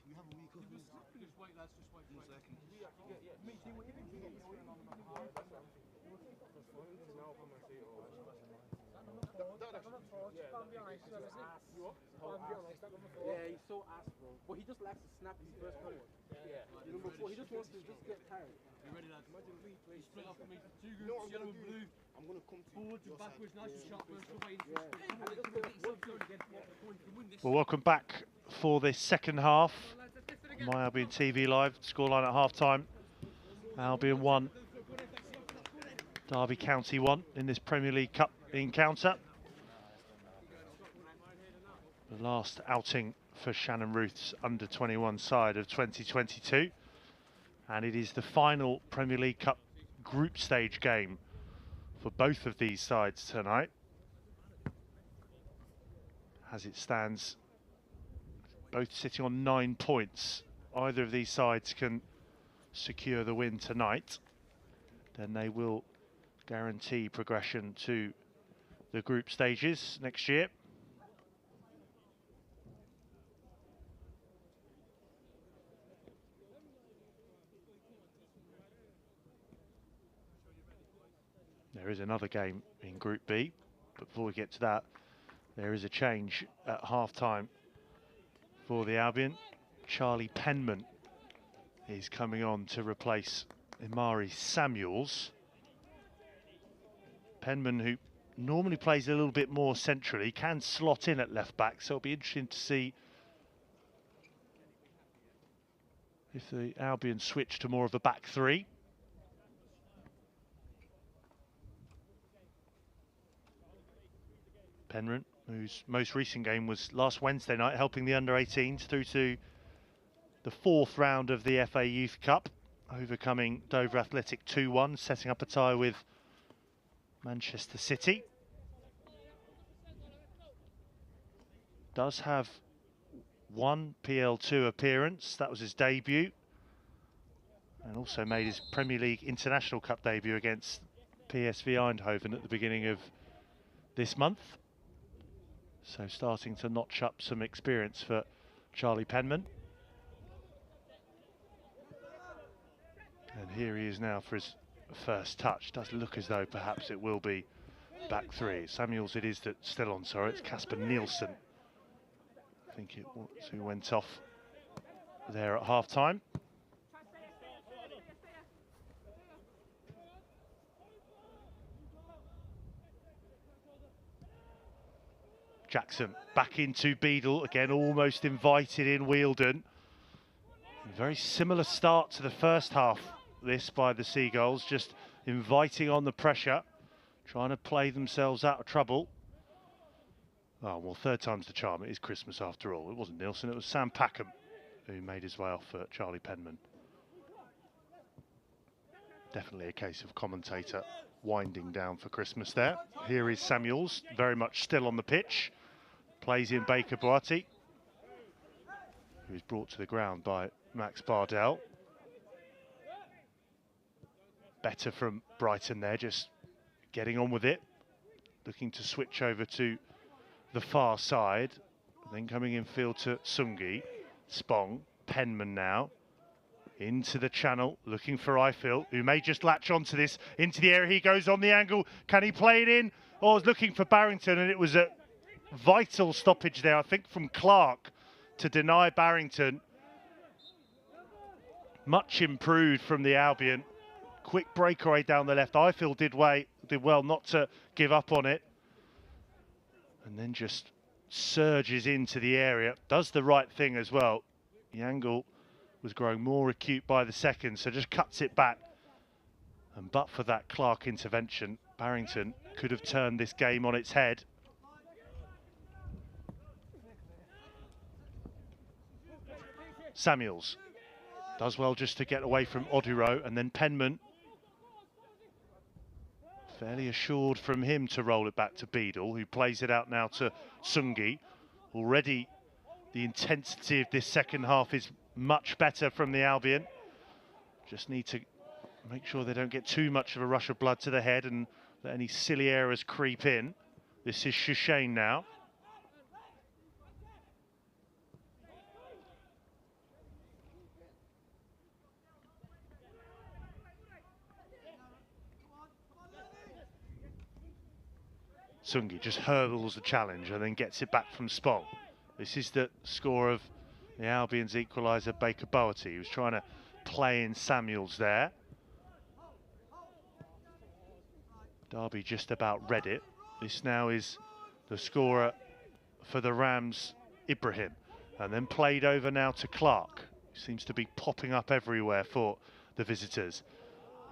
You have a week off. Just wait, lads. Just wait. 1 second. Yeah, he's so ass, bro. But he just likes to snap his first point. Yeah. You know, before he just wants to just get tired. You ready, lads? Imagine we play split up for me. 2 groups, yellow and blue. I'm gonna come to forwards and backwards, nice and sharp first away. Well, welcome back for this second half. My Albion TV Live, scoreline at half-time. Albion 1, Derby County 1 in this Premier League Cup encounter. The last outing for Shannon Ruth's under-21 side of 2022. And it is the final Premier League Cup group stage game for both of these sides tonight. As it stands, both sitting on 9 points. Either of these sides can secure the win tonight, then they will guarantee progression to the group stages next year. There is another game in Group B, but before we get to that, there is a change at half-time for the Albion. Charlie Penman is coming on to replace Imari Samuels. Penman, who normally plays a little bit more centrally, can slot in at left back, so it'll be interesting to see if the Albion switch to more of a back three. Penman, whose most recent game was last Wednesday night, helping the under-18s through to the 4th round of the FA Youth Cup, overcoming Dover Athletic 2-1, setting up a tie with Manchester City. Does have one PL2 appearance, that was his debut, and also made his Premier League International Cup debut against PSV Eindhoven at the beginning of this month. So starting to notch up some experience for Charlie Penman. And here he is now for his first touch. Does look as though perhaps it will be back three. Samuels it is that's still on, sorry, it's Casper Nielsen. I think it was who went off there at half-time. Jackson back into Beadle, again almost invited in Wealden. Very similar start to the first half, this by the Seagulls, just inviting on the pressure, trying to play themselves out of trouble. Oh, well, third time's the charm. It is Christmas after all. It wasn't Nielsen, it was Sam Packham who made his way off for Charlie Penman. Definitely a case of commentator winding down for Christmas there. Here is Samuels, very much still on the pitch. Plays in Baker Boati, who is brought to the ground by Max Bardell. Better from Brighton there, just getting on with it. Looking to switch over to the far side. Then coming in field to Sungi. Spong, Penman now. Into the channel, looking for Eiffel, who may just latch onto this. Into the area, he goes on the angle. Can he play it in? Oh, I was looking for Barrington, and it was a vital stoppage there, I think, from Clark to deny Barrington. Much improved from the Albion. Quick breakaway down the left. Eiffel did well not to give up on it. And then just surges into the area. Does the right thing as well. The angle was growing more acute by the second, so just cuts it back. And but for that Clark intervention, Barrington could have turned this game on its head. Samuels does well just to get away from Oduro, and then Penman, fairly assured from him to roll it back to Beadle, who plays it out now to Sungi. Already the intensity of this second half is much better from the Albion. Just need to make sure they don't get too much of a rush of blood to the head and let any silly errors creep in. This is Shushane now. Sungi just hurdles the challenge and then gets it back from Spong. This is the score of the Albion's equaliser, Baker Boati. He was trying to play in Samuels there. Derby just about read it. This now is the scorer for the Rams, Ibrahim. And then played over now to Clark, who seems to be popping up everywhere for the visitors.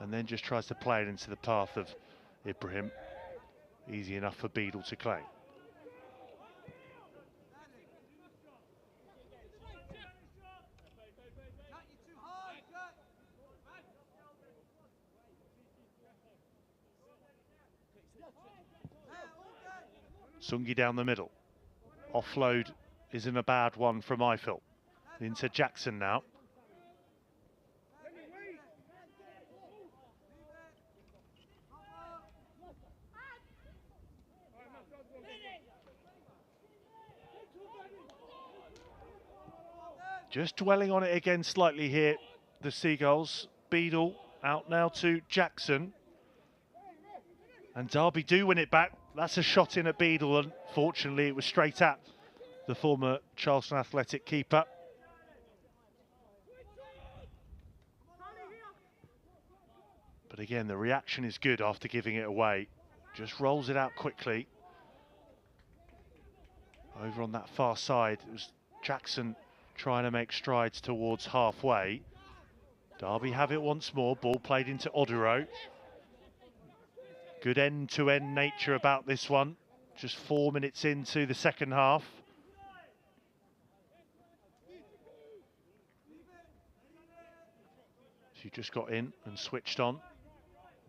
And then just tries to play it into the path of Ibrahim. Easy enough for Beadle to claim. Sungi down the middle. Offload isn't a bad one from Eiffel. Into Jackson now. Just dwelling on it again slightly here, the Seagulls. Beadle out now to Jackson. And Derby do win it back. That's a shot in at Beadle. Unfortunately, it was straight at the former Charleston Athletic keeper. But again, the reaction is good after giving it away. Just rolls it out quickly. Over on that far side, it was Jackson trying to make strides towards halfway. Derby have it once more. Ball played into Oduro. Good end-to-end nature about this one. Just 4 minutes into the second half. So you just got in and switched on.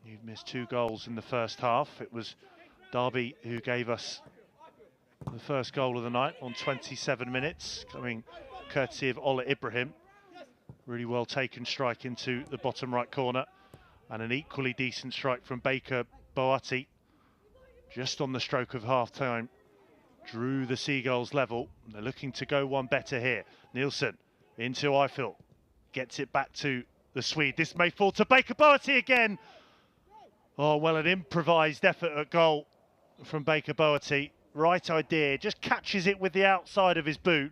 You've missed 2 goals in the first half. It was Derby who gave us the first goal of the night on 27 minutes, coming courtesy of Ola Ibrahim. Really well taken strike into the bottom right corner, and an equally decent strike from Baker Boati just on the stroke of half-time. Drew the Seagulls level. They're looking to go one better here. Nielsen into Eiffel. Gets it back to the Swede. This may fall to Baker Boati again. Oh, well, an improvised effort at goal from Baker Boati. Right idea. Just catches it with the outside of his boot.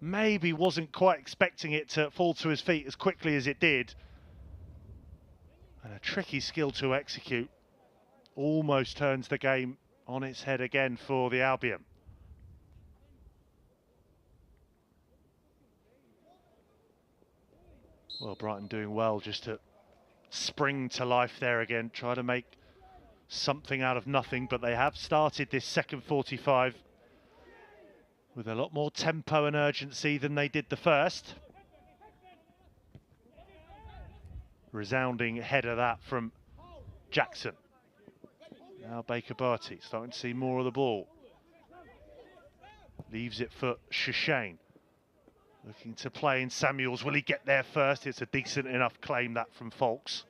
Maybe wasn't quite expecting it to fall to his feet as quickly as it did. And a tricky skill to execute. Almost turns the game on its head again for the Albion. Well, Brighton doing well just to spring to life there again, try to make something out of nothing, but they have started this second 45 with a lot more tempo and urgency than they did the first. Resounding header that from Jackson. Now Baker Barty starting to see more of the ball. Leaves it for Shishane. Looking to play in Samuels. Will he get there first? It's a decent enough claim that from Folks.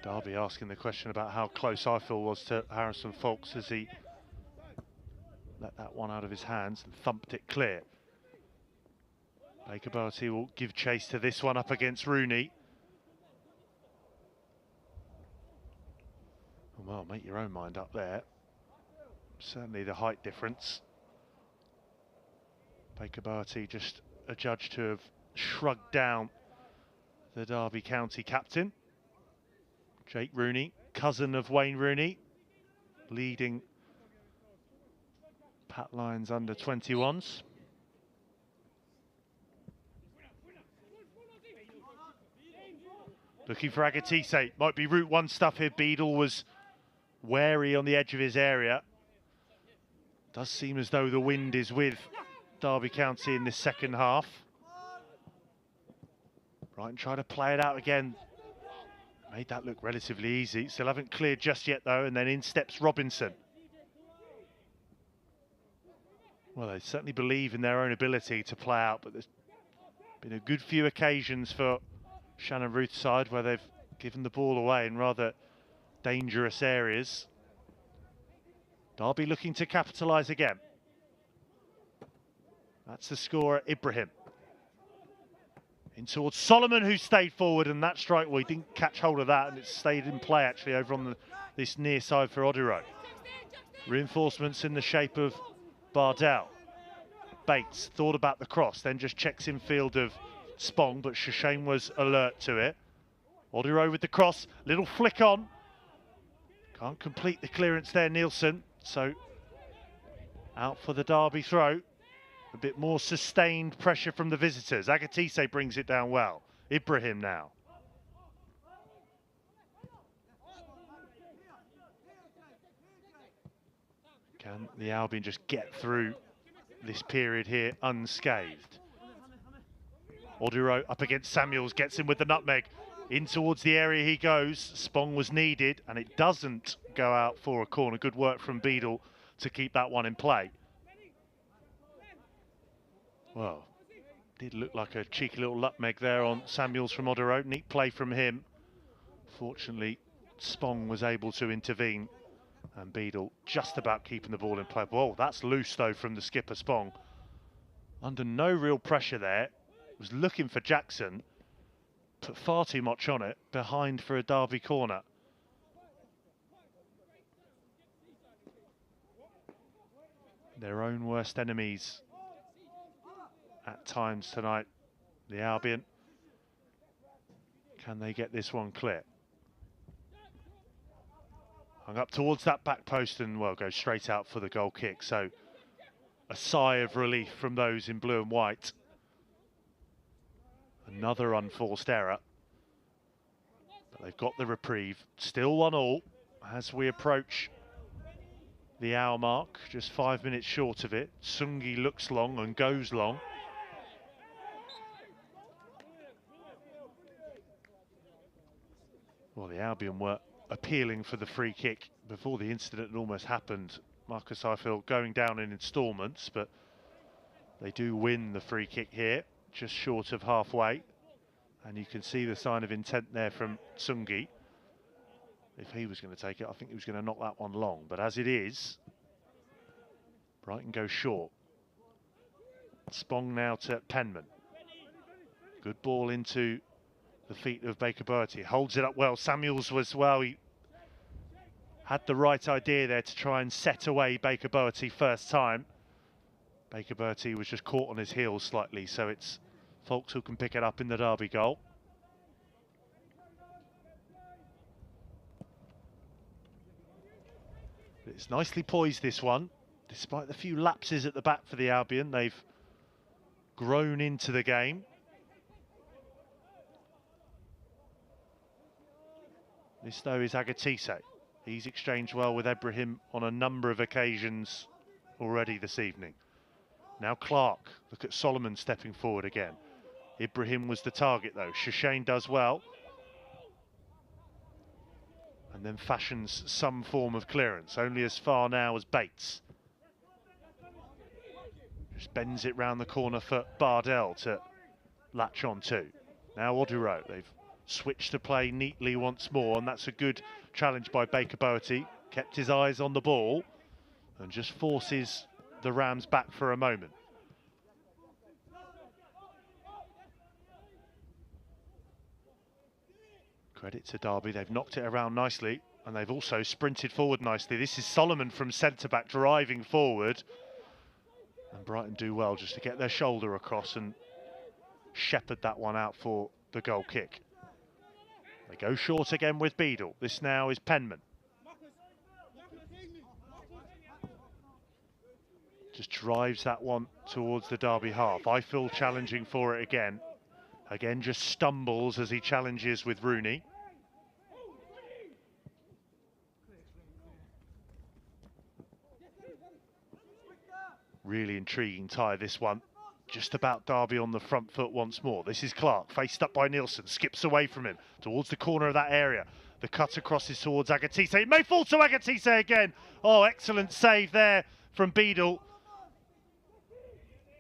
Derby asking the question about how close I feel was to Harrison Folks as he let that one out of his hands and thumped it clear. Baker Barty will give chase to this one up against Rooney. Well, make your own mind up there. Certainly the height difference. Baker Barty just adjudged to have shrugged down the Derby County captain. Jake Rooney, cousin of Wayne Rooney, leading Pat Lyons under 21s. Looking for Agatise, might be Route 1 stuff here. Beadle was wary on the edge of his area. Does seem as though the wind is with Derby County in this second half. Brighton try to play it out again. Made that look relatively easy. Still haven't cleared just yet though, and then in steps Robinson. Well, they certainly believe in their own ability to play out, but there's been a good few occasions for Shannon Ruth's side where they've given the ball away in rather dangerous areas. Derby looking to capitalise again. That's the scorer, Ibrahim. In towards Solomon, who stayed forward, and that strike, well, he didn't catch hold of that, and it stayed in play actually over on this near side for Odiro. Reinforcements in the shape of Bardell. Bates thought about the cross, then just checks in field of Spong, but Shishane was alert to it. Odiro with the cross, little flick on. Can't complete the clearance there, Nielsen, so out for the Derby throw. A bit more sustained pressure from the visitors. Agatise brings it down well. Ibrahim now. Can the Albion just get through this period here unscathed? Odiro up against Samuels, gets him with the nutmeg. In towards the area he goes. Spong was needed, and it doesn't go out for a corner. Good work from Beadle to keep that one in play. Well, did look like a cheeky little nutmeg there on Samuels from Odiro. Neat play from him. Fortunately, Spong was able to intervene, and Beadle just about keeping the ball in play. Whoa, that's loose though from the skipper, Spong. Under no real pressure there. Was looking for Jackson. Put far too much on it. Behind for a Derby corner. Their own worst enemies at times tonight, the Albion. Can they get this one clear? Hung up towards that back post and, well, goes straight out for the goal kick. So a sigh of relief from those in blue and white. Another unforced error. But they've got the reprieve. Still 1-1 as we approach the hour mark. Just 5 minutes short of it. Sungi looks long and goes long. Well, the Albion were appealing for the free kick before the incident had almost happened. Marcus Ifill going down in instalments, but they do win the free kick here, just short of halfway. And you can see the sign of intent there from Sungi. If he was going to take it, I think he was going to knock that one long. But as it is, Brighton goes short. Spong now to Penman. Good ball into the feet of Baker Bertie. Holds it up well. Samuels was, well, he had the right idea there to try and set away Baker Bertie first time. Baker Bertie was just caught on his heels slightly, so it's Folks who can pick it up in the Derby goal. it's nicely poised, this one. Despite the few lapses at the back for the Albion, they've grown into the game. This, though, is Agatise. He's exchanged well with Ibrahim on a number of occasions already this evening. Now Clark. Look at Solomon stepping forward again. Ibrahim was the target, though. Shashane does well. And then fashions some form of clearance, only as far now as Bates. Just bends it round the corner for Bardell to latch on to. Now Oduro, they've switched to play neatly once more, and that's a good challenge by Baker Boaty. Kept his eyes on the ball and just forces the Rams back for a moment. Credit to Derby, they've knocked it around nicely, and they've also sprinted forward nicely. This is Solomon from centre-back driving forward. And Brighton do well just to get their shoulder across and shepherd that one out for the goal kick. They go short again with Beadle. This now is Penman. Just drives that one towards the Derby half. I feel challenging for it again. Again, just stumbles as he challenges with Rooney. Really intriguing tie, this one. Just about Derby on the front foot once more. This is Clark, faced up by Nielsen, skips away from him towards the corner of that area. The cut across is towards Agatise. It may fall to Agatise again. Oh, excellent save there from Beadle.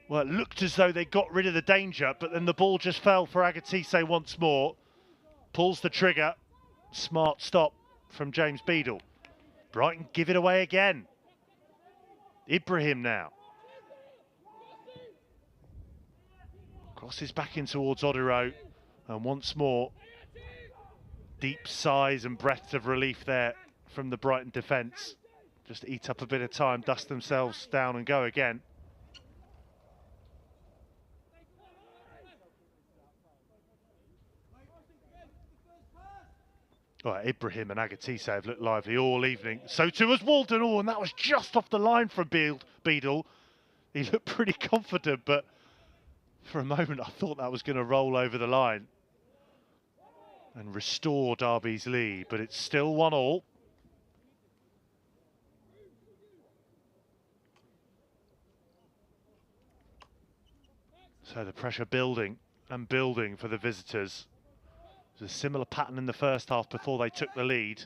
Well, it looked as though they got rid of the danger, but then the ball just fell for Agatise once more. Pulls the trigger. Smart stop from James Beadle. Brighton give it away again. Ibrahim now. Crosses back in towards Oduro, and once more, deep sighs and breaths of relief there from the Brighton defence. Just eat up a bit of time, dust themselves down and go again. Well, Ibrahim and Agatise have looked lively all evening. So too has Walden. Oh, and that was just off the line from Beadle. He looked pretty confident, but for a moment I thought that was going to roll over the line and restore Derby's lead, but it's still 1-1. So the pressure building and building for the visitors. There's a similar pattern in the first half before they took the lead.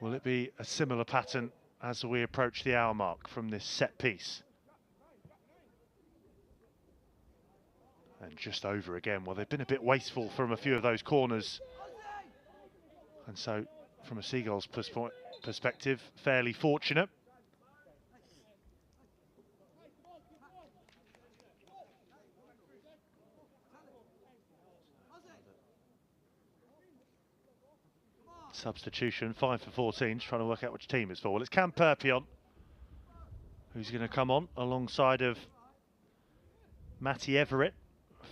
Will it be a similar pattern as we approach the hour mark from this set piece? And just over again. Well, they've been a bit wasteful from a few of those corners. And so, from a Seagulls perspective, fairly fortunate. Substitution, 5 for 14, trying to work out which team it's for. Well, it's Cam Perpion who's going to come on alongside of Matty Everett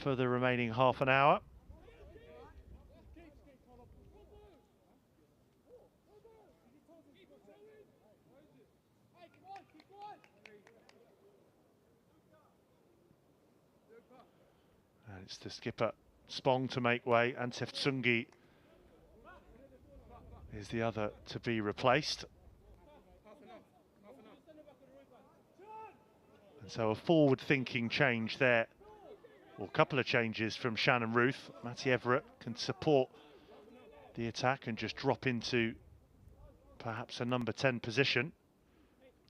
for the remaining half an hour. And it's the skipper Spong to make way. Antef Tsungi is the other to be replaced. And so a forward-thinking change there, or a couple of changes from Shannon Ruth. Matty Everett can support the attack and just drop into perhaps a number 10 position.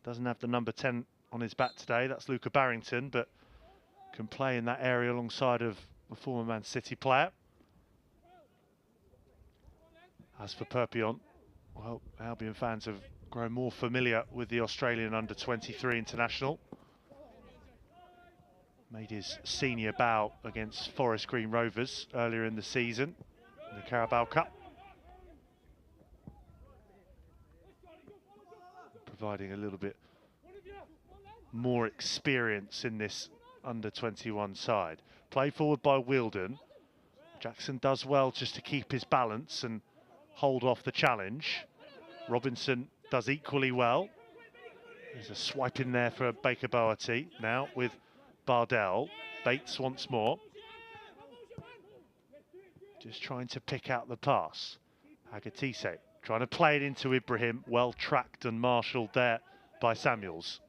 Doesn't have the number 10 on his back today, that's Luca Barrington, but can play in that area alongside of a former Man City player. As for Perpion, well, Albion fans have grown more familiar with the Australian under-23 international. Made his senior bow against Forest Green Rovers earlier in the season in the Carabao Cup. Providing a little bit more experience in this under-21 side. Play forward by Wilden. Jackson does well just to keep his balance and hold off the challenge. Robinson does equally well. There's a swipe in there for Baker Boatty now with Bardell. Bates once more. Just trying to pick out the pass. Agatise trying to play it into Ibrahim. Well tracked and marshalled there by Samuels.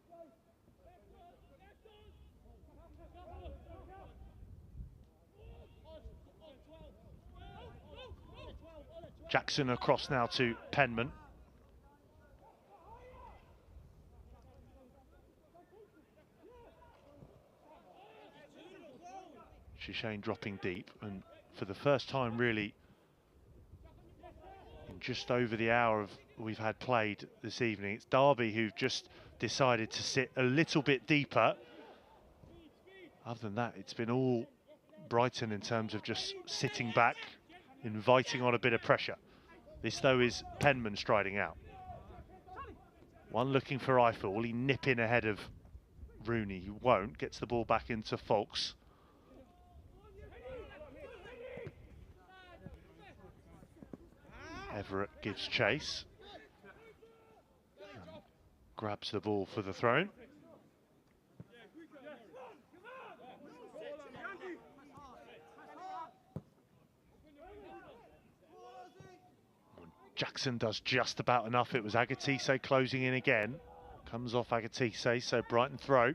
Jackson across now to Penman. Shishane dropping deep, and for the first time really in just over the hour we've had played this evening, it's Derby who've just decided to sit a little bit deeper. Other than that, it's been all Brighton in terms of just sitting back, inviting on a bit of pressure. This though is Penman striding out. One looking for Eiffel. Will he nip in ahead of Rooney? He won't. Gets the ball back into Folks. Everett gives chase. And grabs the ball for the throw-in. Jackson does just about enough. It was Agatise closing in again. Comes off Agatise, so Brighton throw.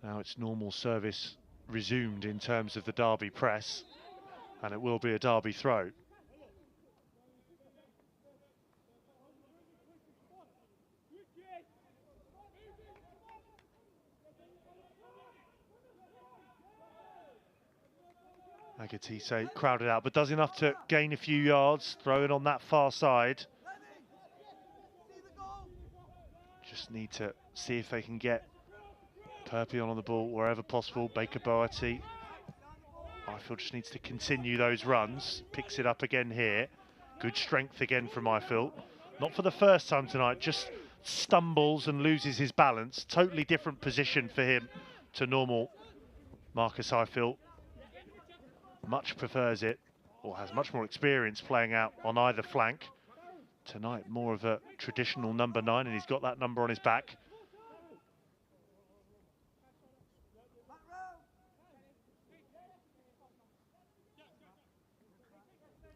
Now it's normal service resumed in terms of the Derby press, and it will be a Derby throw. Agatise crowded out, but does enough to gain a few yards. Throw it on that far side. Just need to see if they can get Perpion on the ball wherever possible. Baker Boatty. Eiffel just needs to continue those runs. Picks it up again here. Good strength again from Eiffel. Not for the first time tonight, just stumbles and loses his balance. Totally different position for him to normal Marcus Eiffel. Much prefers it, or has much more experience playing out on either flank. Tonight, more of a traditional number 9, and he's got that number on his back.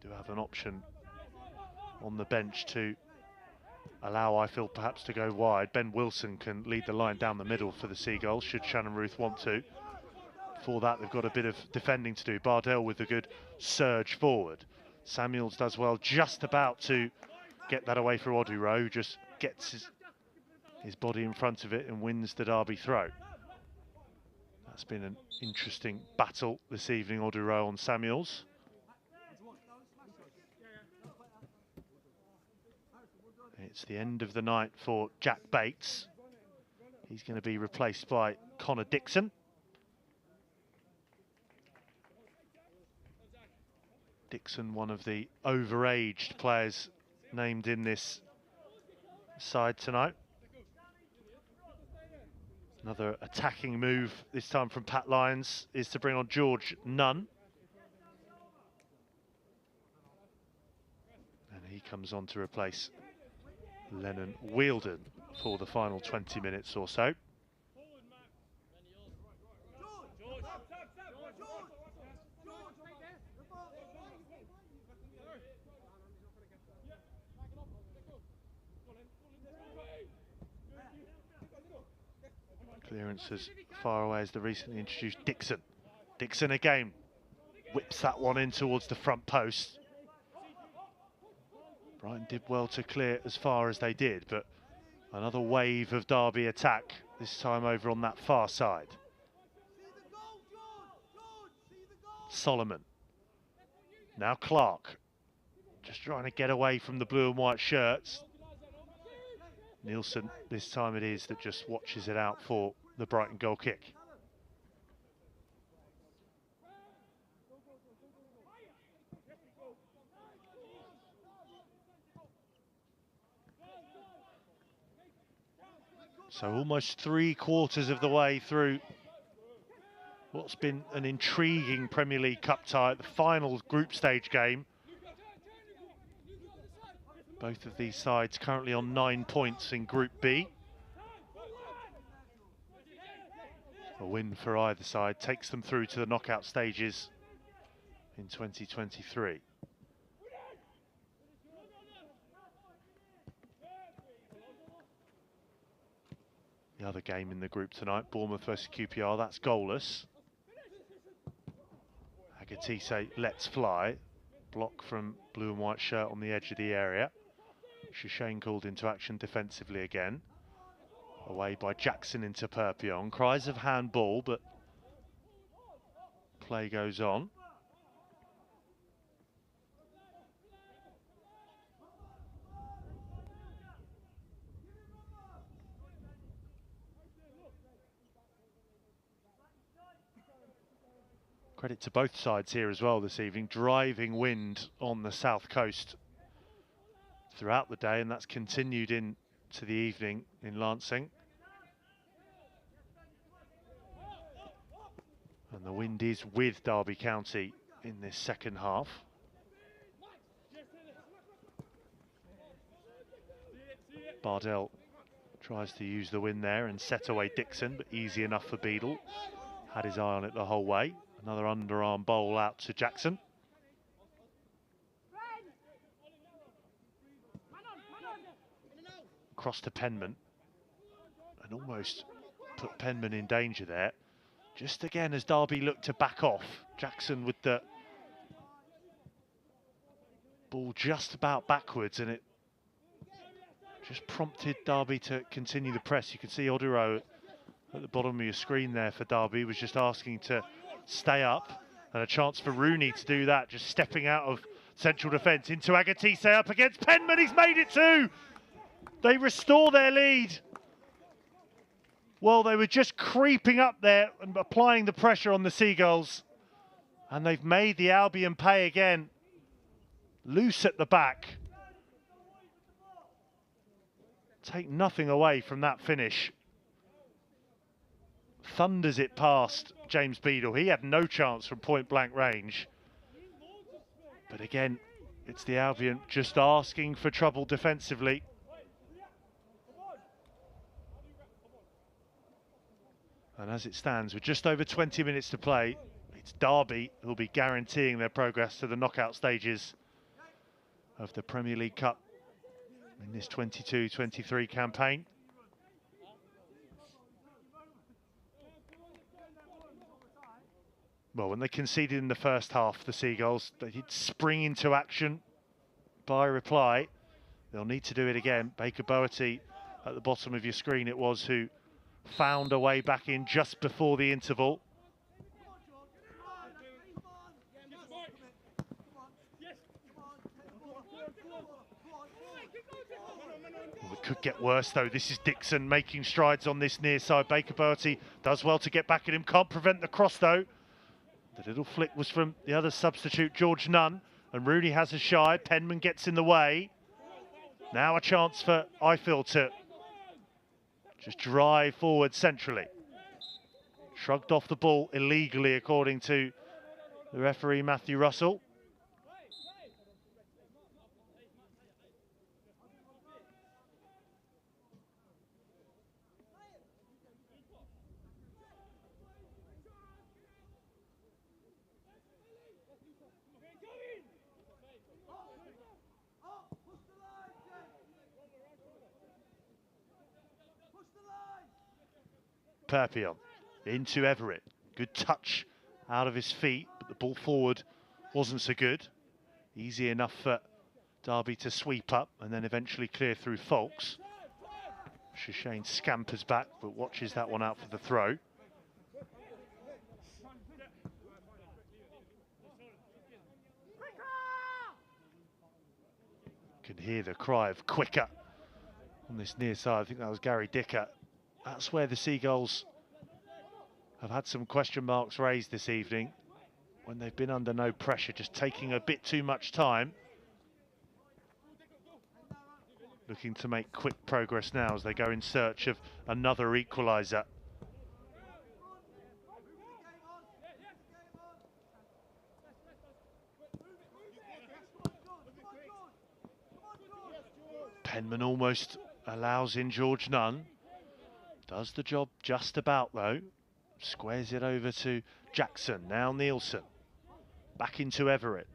Do have an option on the bench to allow Eiffel perhaps to go wide. Ben Wilson can lead the line down the middle for the Seagulls, should Shannon Ruth want to. For that, they've got a bit of defending to do. Bardell with a good surge forward. Samuels does well, just about to get that away for Oduro, who just gets his body in front of it and wins the Derby throw. That's been an interesting battle this evening, Oduro on Samuels. It's the end of the night for Jack Bates. He's going to be replaced by Connor Dixon. Dixon, one of the overaged players named in this side tonight. Another attacking move, this time from Pat Lyons, is to bring on George Nunn. And he comes on to replace Lennon Wielden for the final 20 minutes or so. Clearance as far away as the recently introduced Dixon. Dixon again whips that one in towards the front post. Brighton did well to clear as far as they did, but another wave of Derby attack, this time over on that far side. Solomon. Now Clark. Just trying to get away from the blue and white shirts. Nielsen, this time it is, that just watches it out for the Brighton goal kick. So almost 3/4 of the way through what's been an intriguing Premier League Cup tie at the final group stage game. Both of these sides currently on 9 points in Group B. A win for either side takes them through to the knockout stages in 2023. The other game in the group tonight, Bournemouth versus QPR, that's goalless. Agatise lets fly. Block from blue and white shirt on the edge of the area. Shishane called into action defensively again. Away by Jackson into Perpion. Cries of handball, but play goes on. Credit to both sides here as well this evening. Driving wind on the south coast throughout the day, and that's continued into the evening in Lancing. And the wind is with Derby County in this second half. Bardell tries to use the wind there and set away Dixon, but easy enough for Beadle. Had his eye on it the whole way. Another underarm bowl out to Jackson. Cross to Penman. And almost put Penman in danger there. Just again as Derby looked to back off. Jackson with the ball just about backwards, and it just prompted Derby to continue the press. You can see Oduro at the bottom of your screen there for Derby was just asking to stay up, and a chance for Rooney to do that, just stepping out of central defence into Agatise up against Penman. He's made it too. They restore their lead. Well, they were just creeping up there and applying the pressure on the Seagulls, and they've made the Albion pay again. Loose at the back. Take nothing away from that finish. Thunders it past James Beadle. He had no chance from point blank range. But again, it's the Albion just asking for trouble defensively. And as it stands, with just over 20 minutes to play, it's Derby who'll be guaranteeing their progress to the knockout stages of the Premier League Cup in this 22-23 campaign. Well, when they conceded in the first half, the Seagulls, they did spring into action by reply. They'll need to do it again. Baker Boerty, at the bottom of your screen it was, who found a way back in just before the interval. Well, it could get worse though. This is Dixon making strides on this near side. Baker Boerty does well to get back at him, can't prevent the cross though. The little flick was from the other substitute, George Nunn, and Rooney has a shy. Penman gets in the way. Now a chance for Eiffel to just drive forward centrally. Shrugged off the ball illegally, according to the referee, Matthew Russell. Perpion into Everett. Good touch out of his feet, but the ball forward wasn't so good. Easy enough for Derby to sweep up and then eventually clear through Folks. Shishane scampers back, but watches that one out for the throw. You can hear the cry of quicker on this near side. I think that was Gary Dicker. That's where the Seagulls have had some question marks raised this evening when they've been under no pressure, just taking a bit too much time. Looking to make quick progress now as they go in search of another equaliser. Penman almost allows in George Nunn. Does the job just about though. Squares it over to Jackson. Now Nielsen. Back into Everett.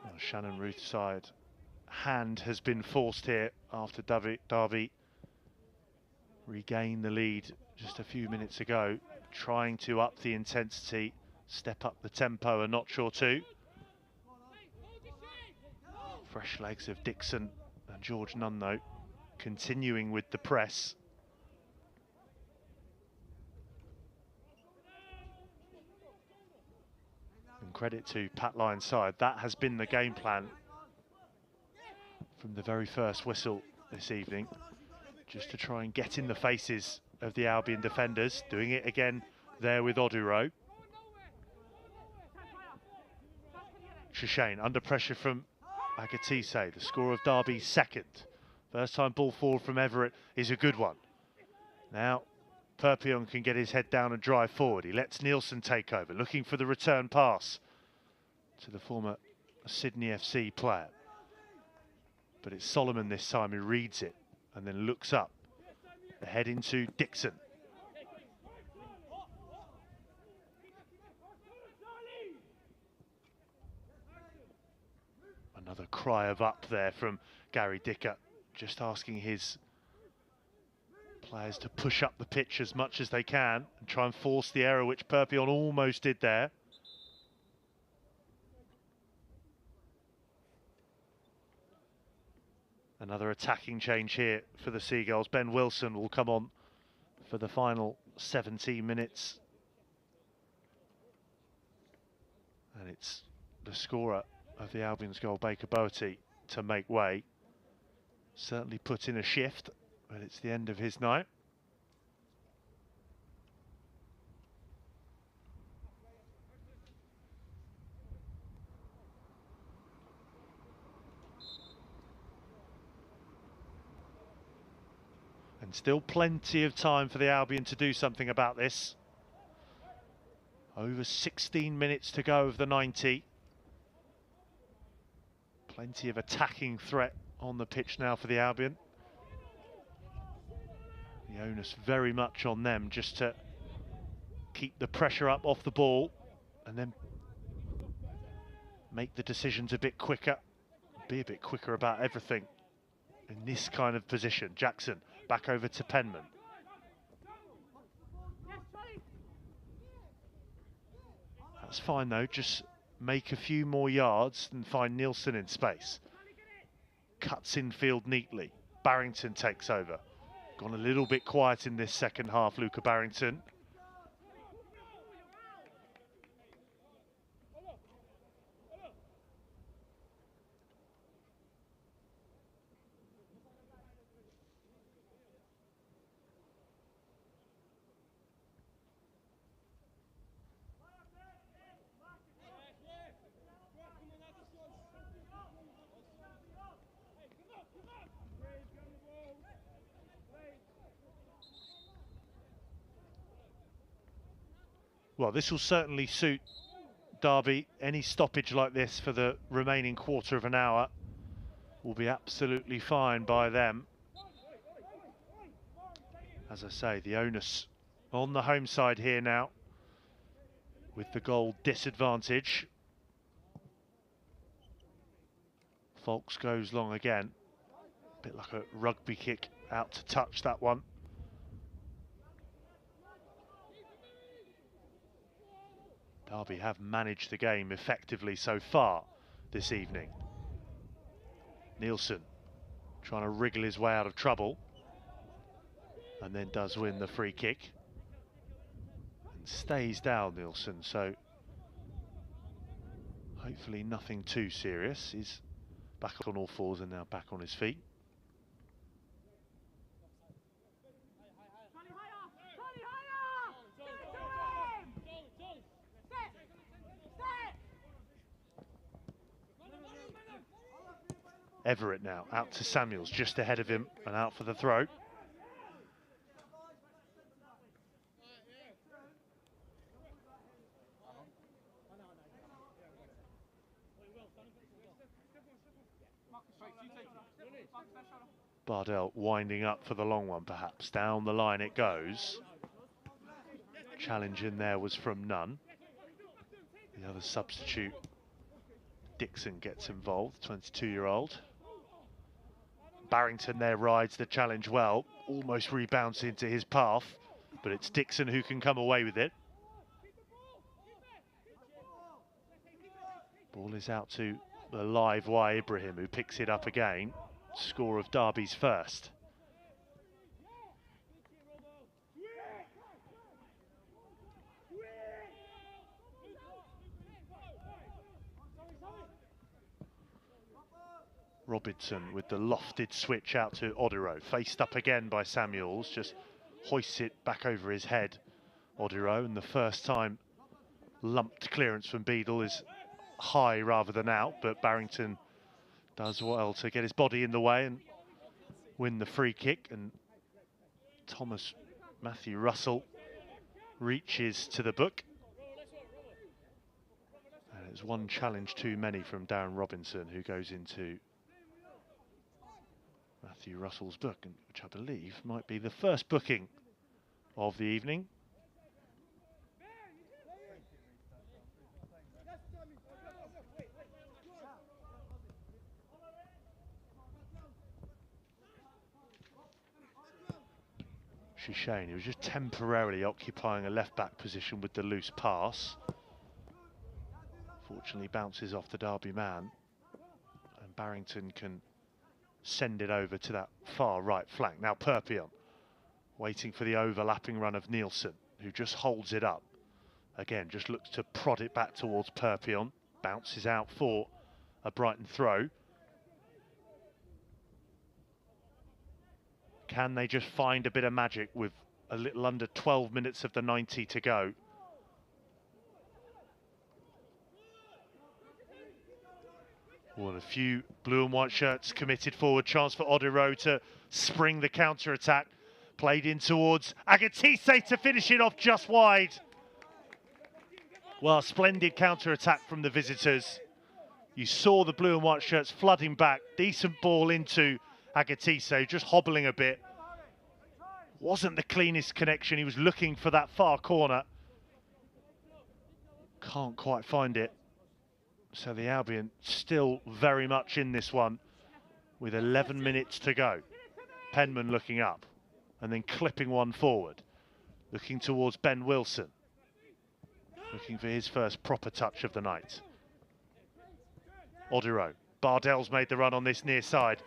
Oh, Shannon Ruth's side. Hand has been forced here after Derby regained the lead just a few minutes ago, trying to up the intensity, step up the tempo a notch or two. Fresh legs of Dixon and George Nunn though, continuing with the press. And credit to Pat Lyon's side, that has been the game plan from the very first whistle this evening, just to try and get in the faces of the Albion defenders, doing it again there with Oduro. Shishane under pressure from Agatise, the score of Derby's second. First time ball forward from Everett is a good one. Now Perpion can get his head down and drive forward. He lets Nielsen take over, looking for the return pass to the former Sydney FC player. But it's Solomon this time who reads it and then looks up. Ahead into Dixon. Another cry of up there from Gary Dicker, just asking his players to push up the pitch as much as they can and try and force the error, which Perpion almost did there. Another attacking change here for the Seagulls. Ben Wilson will come on for the final 17 minutes. And it's the scorer of the Albion's goal, Baker Boaty, to make way. Certainly put in a shift, but it's the end of his night. And still plenty of time for the Albion to do something about this. Over 16 minutes to go of the 90. Plenty of attacking threat on the pitch now for the Albion. The onus very much on them just to keep the pressure up off the ball and then make the decisions a bit quicker. Be a bit quicker about everything in this kind of position. Jackson back over to Penman. That's fine though, just make a few more yards and find Nielsen in space. Cuts infield neatly. Barrington takes over. Gone a little bit quiet in this second half, Luca Barrington. Well, this will certainly suit Derby. Any stoppage like this for the remaining quarter of an hour will be absolutely fine by them. As I say, the onus on the home side here now with the goal disadvantage. Folks goes long again. A bit like a rugby kick out to touch that one. Derby have managed the game effectively so far this evening. Nielsen trying to wriggle his way out of trouble and then does win the free kick and stays down, Nielsen, so hopefully nothing too serious. He's back on all fours and now back on his feet. Everett now out to Samuels, just ahead of him and out for the throw. Bardell winding up for the long one, perhaps. Down the line it goes. Challenge in there was from Nunn. The other substitute, Dixon, gets involved, 22-year-old. Barrington there rides the challenge well, almost rebounds into his path, but it's Dixon who can come away with it. Ball is out to the live Y Ibrahim, who picks it up again. Score of Derby's first. Robinson with the lofted switch out to Odero. Faced up again by Samuels, just hoists it back over his head, Odero, and the first time lumped clearance from Beadle is high rather than out, but Barrington does well to get his body in the way and win the free kick, and Matthew Russell reaches to the book. And it's one challenge too many from Darren Robinson, who goes into Matthew Russell's book, which I believe might be the first booking of the evening. Shane, he was just temporarily occupying a left-back position with the loose pass. Fortunately bounces off the Derby man, and Barrington can send it over to that far right flank. Now Perpion waiting for the overlapping run of Nielsen, who just holds it up. Again, just looks to prod it back towards Perpion. Bounces out for a Brighton throw. Can they just find a bit of magic with a little under 12 minutes of the 90 to go? Well, a few blue and white shirts committed forward. Chance for Odero to spring the counter-attack. Played in towards Agatise to finish it off just wide. Well, splendid counter-attack from the visitors. You saw the blue and white shirts flooding back. Decent ball into Agatise, just hobbling a bit. Wasn't the cleanest connection. He was looking for that far corner. Can't quite find it. So the Albion still very much in this one with 11 minutes to go. Penman looking up and then clipping one forward. Looking towards Ben Wilson. Looking for his first proper touch of the night. Odero. Bardell's made the run on this near side.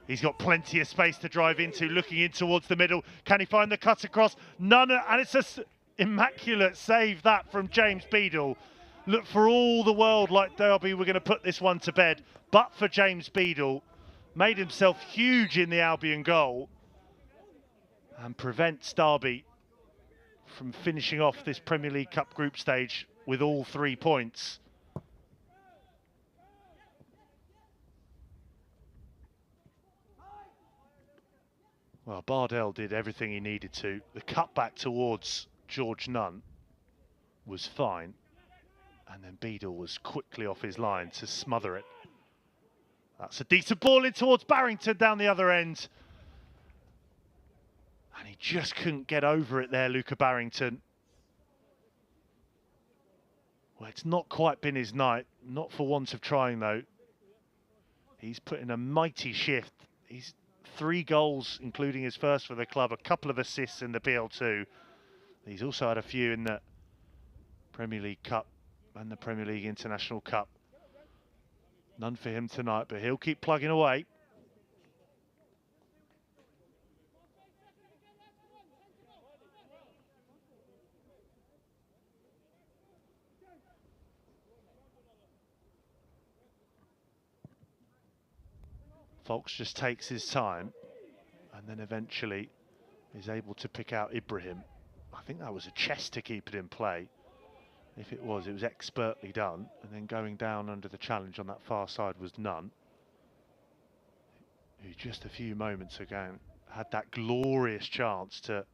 He's got plenty of space to drive into, looking in towards the middle. Can he find the cut across? None, and it's an immaculate save that from James Beadle. Look, for all the world like Derby, we're going to put this one to bed. But for James Beadle, made himself huge in the Albion goal and prevents Derby from finishing off this Premier League Cup group stage with all 3 points. Well, Bardell did everything he needed to. The cut back towards George Nunn was fine. And then Beadle was quickly off his line to smother it. That's a decent ball in towards Barrington down the other end. And he just couldn't get over it there, Luca Barrington. Well, it's not quite been his night. Not for want of trying, though. He's put in a mighty shift. He's 3 goals, including his first for the club, a couple of assists in the PL2. He's also had a few in the Premier League Cup and the Premier League International Cup. None for him tonight, but he'll keep plugging away. Fox just takes his time and then eventually is able to pick out Ibrahim. I think that was a chest to keep it in play. If it was expertly done. And then going down under the challenge on that far side was Nunn, who just a few moments ago had that glorious chance to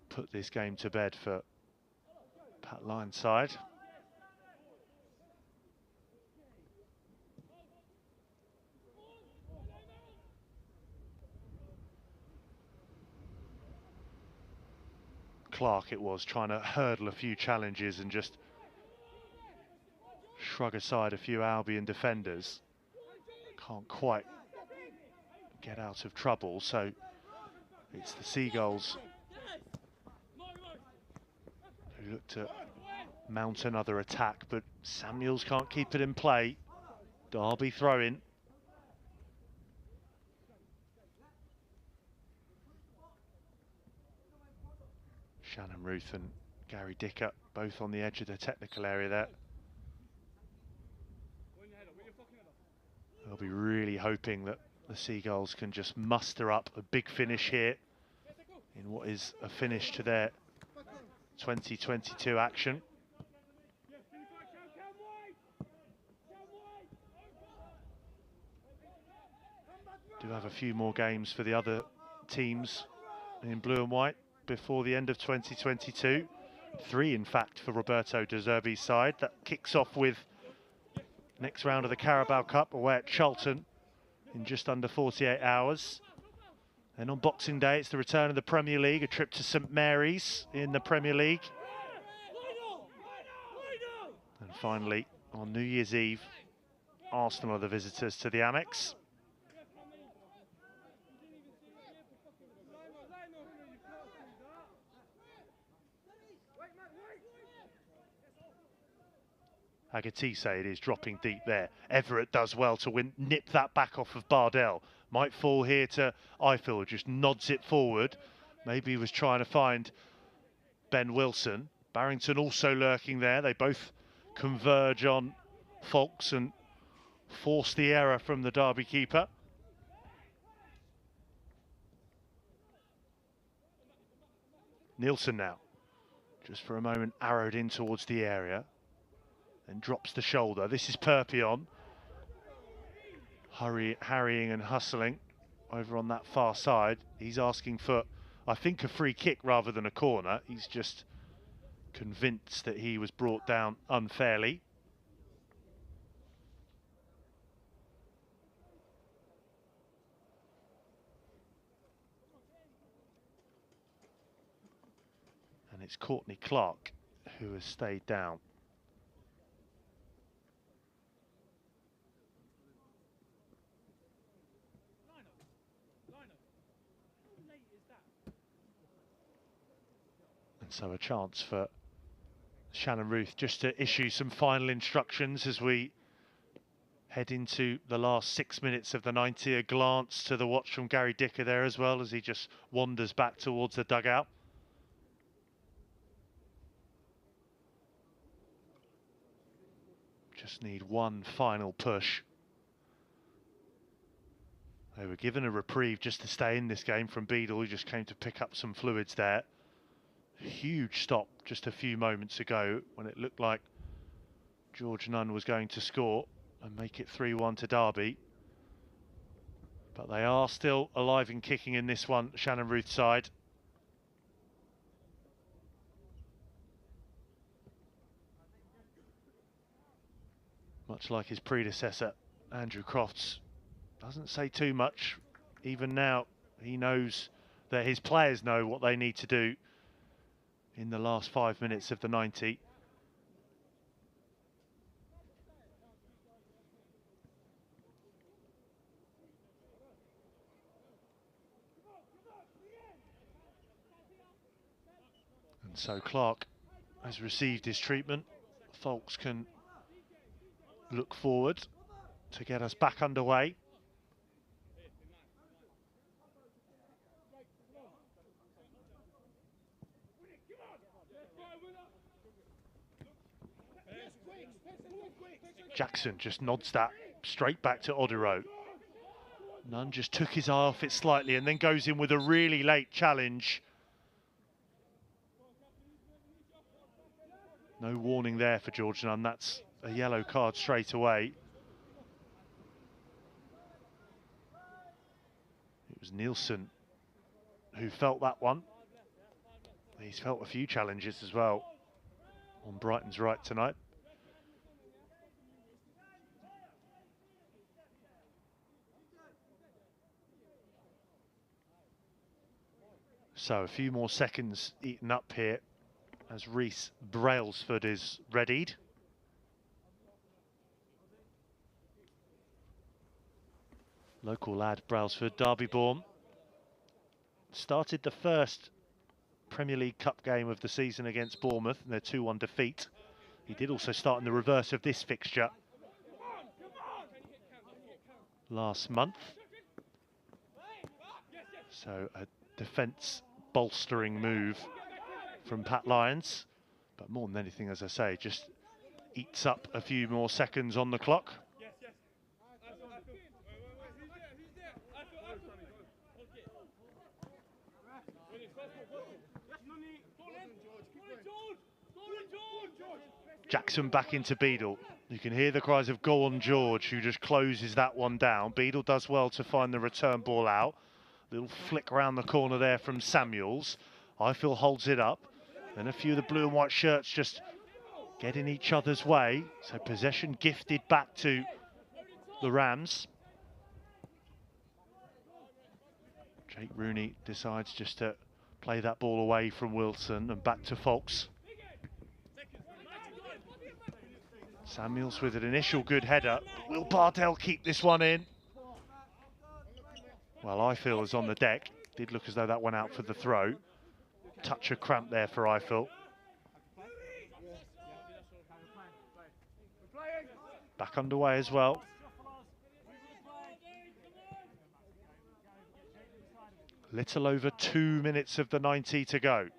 put this game to bed for Pat Lyon's side. Clark it was, trying to hurdle a few challenges and just shrug aside a few Albion defenders. Can't quite get out of trouble, so it's the Seagulls who look to mount another attack, but Samuels can't keep it in play. Derby throw-in. Shannon Ruth and Gary Dicker both on the edge of the technical area there. They'll be really hoping that the Seagulls can just muster up a big finish here in what is a finish to their 2022 action. Do have a few more games for the other teams in blue and white before the end of 2022. 3, in fact, for Roberto De Zerbi's side. That kicks off with next round of the Carabao Cup away at Charlton in just under 48 hours. Then on Boxing Day, it's the return of the Premier League, a trip to St Mary's in the Premier League. And finally, on New Year's Eve, Arsenal are the visitors to the Amex. Agatise, it is dropping deep there. Everett does well to nip that back off of Bardell. Might fall here to Eiffel, just nods it forward. Maybe he was trying to find Ben Wilson. Barrington also lurking there. They both converge on Foulkes and force the error from the Derby keeper. Nielsen now, just for a moment, arrowed in towards the area. And drops the shoulder. This is Perpion. Harrying and hustling over on that far side. He's asking for, I think, a free kick rather than a corner. He's just convinced that he was brought down unfairly. And it's Courtney Clark who has stayed down. So a chance for Shannon Ruth just to issue some final instructions as we head into the last 6 minutes of the 90. A glance to the watch from Gary Dicker there as well as he just wanders back towards the dugout. Just need one final push. They were given a reprieve just to stay in this game from Beadle, who just came to pick up some fluids there. Huge stop just a few moments ago when it looked like George Nunn was going to score and make it 3-1 to Derby. But they are still alive and kicking in this one, Shannon Ruth's side. Much like his predecessor, Andrew Crofts, doesn't say too much. Even now, he knows that his players know what they need to do in the last 5 minutes of the 90. And so Clark has received his treatment. Foulkes can look forward to get us back underway. Jackson just nods that straight back to Odero. Nunn just took his eye off it slightly and then goes in with a really late challenge. No warning there for George Nunn. That's a yellow card straight away. It was Nielsen who felt that one. He's felt a few challenges as well on Brighton's right tonight. So a few more seconds eaten up here as Reece Brailsford is readied. Local lad Brailsford, Derby born. Started the first Premier League Cup game of the season against Bournemouth in their 2-1 defeat. He did also start in the reverse of this fixture last month. So a defence bolstering move from Pat Lyons. But more than anything, as I say, just eats up a few more seconds on the clock. Jackson back into Beadle. You can hear the cries of "Go on, George," who just closes that one down. Beadle does well to find the return ball out. Little flick around the corner there from Samuels. Ifill holds it up. Then a few of the blue and white shirts just get in each other's way. So possession gifted back to the Rams. Jake Rooney decides just to play that ball away from Wilson and back to Fox. Samuels with an initial good header. Will Bardell keep this one in? Well, Ifill is on the deck. Did look as though that went out for the throw. Touch of cramp there for Ifill. Back underway as well. Little over 2 minutes of the 90 to go.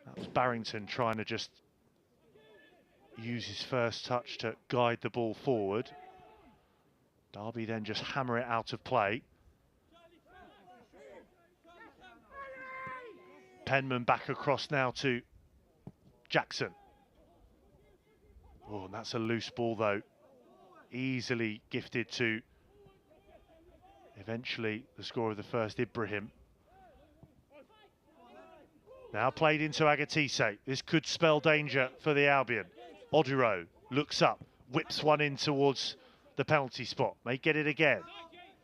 That was Barrington trying to just use his first touch to guide the ball forward. Derby then just hammer it out of play. Penman back across now to Jackson. Oh, and that's a loose ball though. Easily gifted to eventually the score of the first, Ibrahim. Now played into Agatise. This could spell danger for the Albion. Oduro looks up, whips one in towards the penalty spot. May get it again.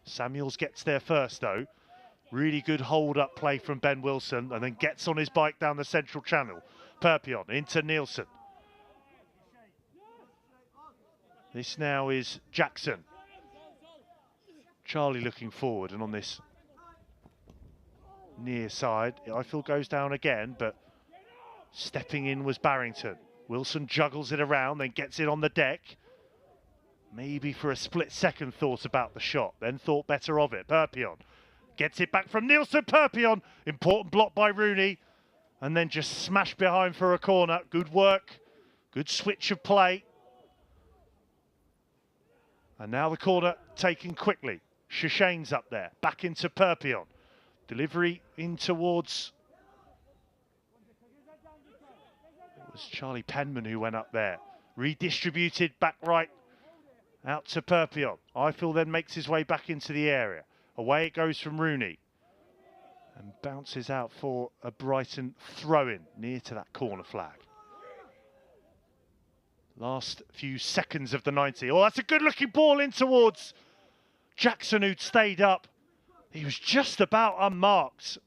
Samuels gets there first though. Really good hold-up play from Ben Wilson and then gets on his bike down the central channel. Perpion into Nielsen. This now is Jackson. Charlie looking forward, and on this near side, Ifill goes down again, but stepping in was Barrington. Wilson juggles it around, then gets it on the deck. Maybe for a split second thought about the shot, then thought better of it. Perpion gets it back from Nielsen. Perpion, important block by Rooney, and then just smashed behind for a corner. Good work, good switch of play. And now the corner taken quickly. Shashane's up there, back into Perpion. Delivery in towards... It was Charlie Penman who went up there. Redistributed back right out to Perpion. Ifill then makes his way back into the area. Away it goes from Rooney. And bounces out for a Brighton throw-in near to that corner flag. Last few seconds of the 90. Oh, that's a good-looking ball in towards Jackson, who'd stayed up. He was just about unmarked.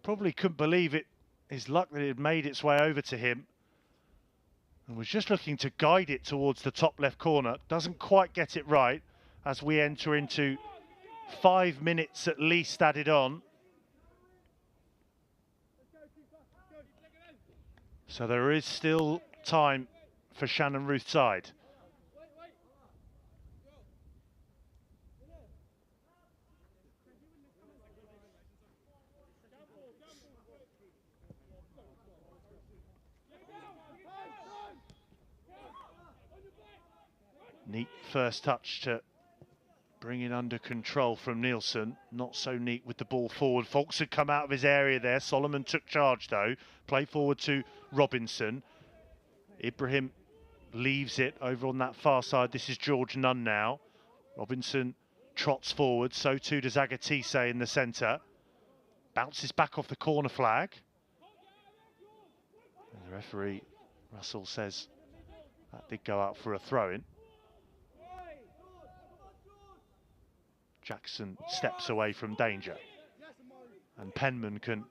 Probably couldn't believe it. His luck that it had made its way over to him. And was just looking to guide it towards the top left corner. Doesn't quite get it right as we enter into 5 minutes at least added on. So there is still time for Shannon Ruth's side. Neat first touch to bring it under control from Nielsen. Not so neat with the ball forward. Fox had come out of his area there. Solomon took charge though. Play forward to Robinson. Ibrahim leaves it over on that far side. This is George Nunn now. Robinson trots forward. So too does Agatise in the centre. Bounces back off the corner flag. And the referee, Russell, says that did go out for a throw-in. Jackson steps away from danger. And Penman can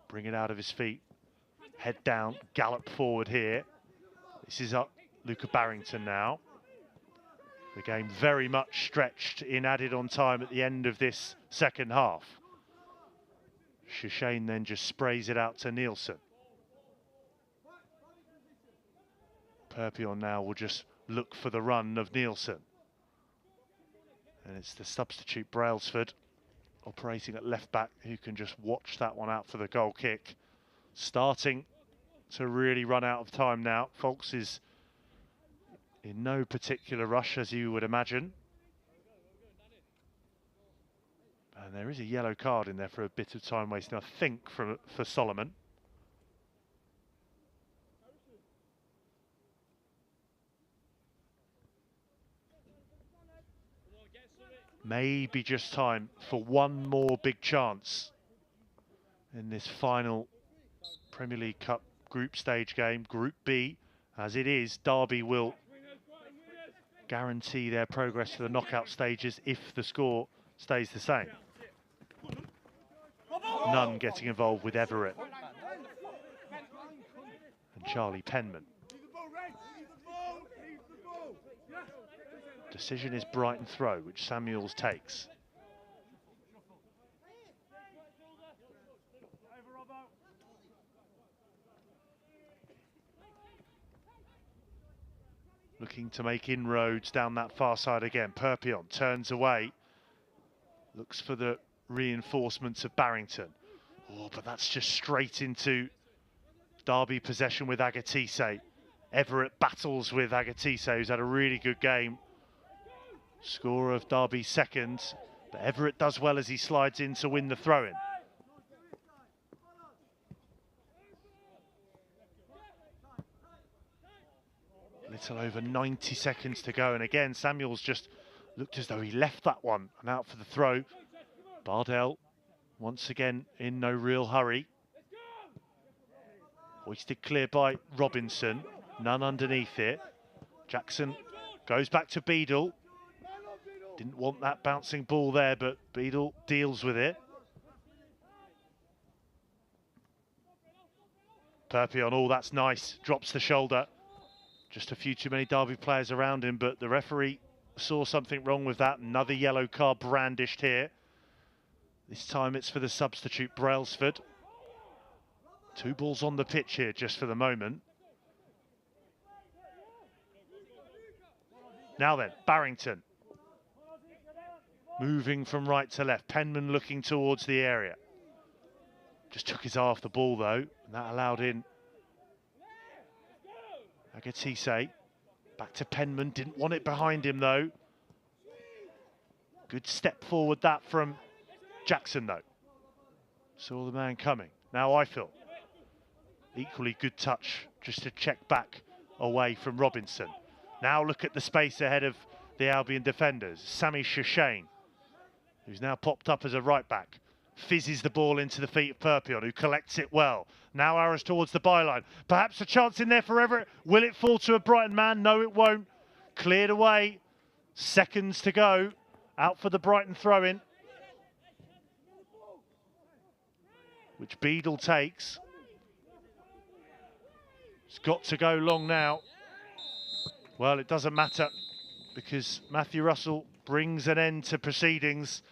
bring it out of his feet, head down, gallop forward here. This is up Luca Barrington now. The game very much stretched in added on time at the end of this second half. Shishane then just sprays it out to Nielsen. Perpion now will just look for the run of Nielsen. And it's the substitute Brailsford operating at left back who can just watch that one out for the goal kick. Starting to really run out of time now. Folks is in no particular rush, as you would imagine. And there is a yellow card in there for a bit of time wasting, I think, for Solomon. Maybe just time for one more big chance in this final Premier League Cup group stage game, Group B. As it is, Derby will guarantee their progress to the knockout stages if the score stays the same. None getting involved with Everett and Charlie Penman. Decision is Brighton throw, which Samuels takes. Looking to make inroads down that far side again. Perpion turns away. Looks for the reinforcements of Barrington. Oh, but that's just straight into Derby possession with Agatise. Everett battles with Agatise, who's had a really good game. Scorer of Derby's second, but Everett does well as he slides in to win the throw-in. Little over 90 seconds to go, and again Samuels just looked as though he left that one and out for the throw. Bardell once again in no real hurry. Hoisted clear by Robinson, none underneath it. Jackson goes back to Beadle. Didn't want that bouncing ball there, but Beadle deals with it. Perpion, oh, that's nice. Drops the shoulder. Just a few too many Derby players around him, but the referee saw something wrong with that. Another yellow card brandished here. This time it's for the substitute Brailsford. Two balls on the pitch here just for the moment. Now then, Barrington. Moving from right to left. Penman looking towards the area. Just took his eye off the ball though, and that allowed in Agatise. Back to Penman. Didn't want it behind him though. Good step forward that from Jackson though. Saw the man coming. Now Eiffel. Equally good touch just to check back away from Robinson. Now look at the space ahead of the Albion defenders. Sammy Shishane, who's now popped up as a right back, fizzes the ball into the feet of Perpion, who collects it well. Now arrows towards the byline. Perhaps a chance in there for Everett. Will it fall to a Brighton man? No, it won't. Cleared away. Seconds to go. Out for the Brighton throw-in, which Beadle takes. It's got to go long now. Well, it doesn't matter because Matthew Russell brings an end to proceedings.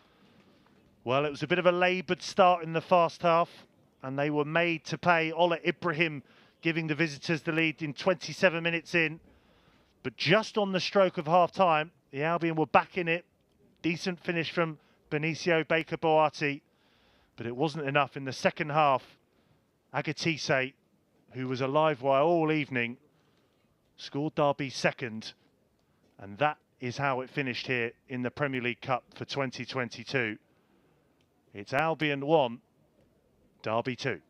Well, it was a bit of a laboured start in the first half, and they were made to pay. Ola Ibrahim giving the visitors the lead in 27 minutes in. But just on the stroke of half-time, the Albion were back in it. Decent finish from Benicio Baker-Boati, but it wasn't enough in the second half. Agatise, who was a live wire all evening, scored Derby's second, and that is how it finished here in the Premier League Cup for 2022. It's Albion 1, Derby 2.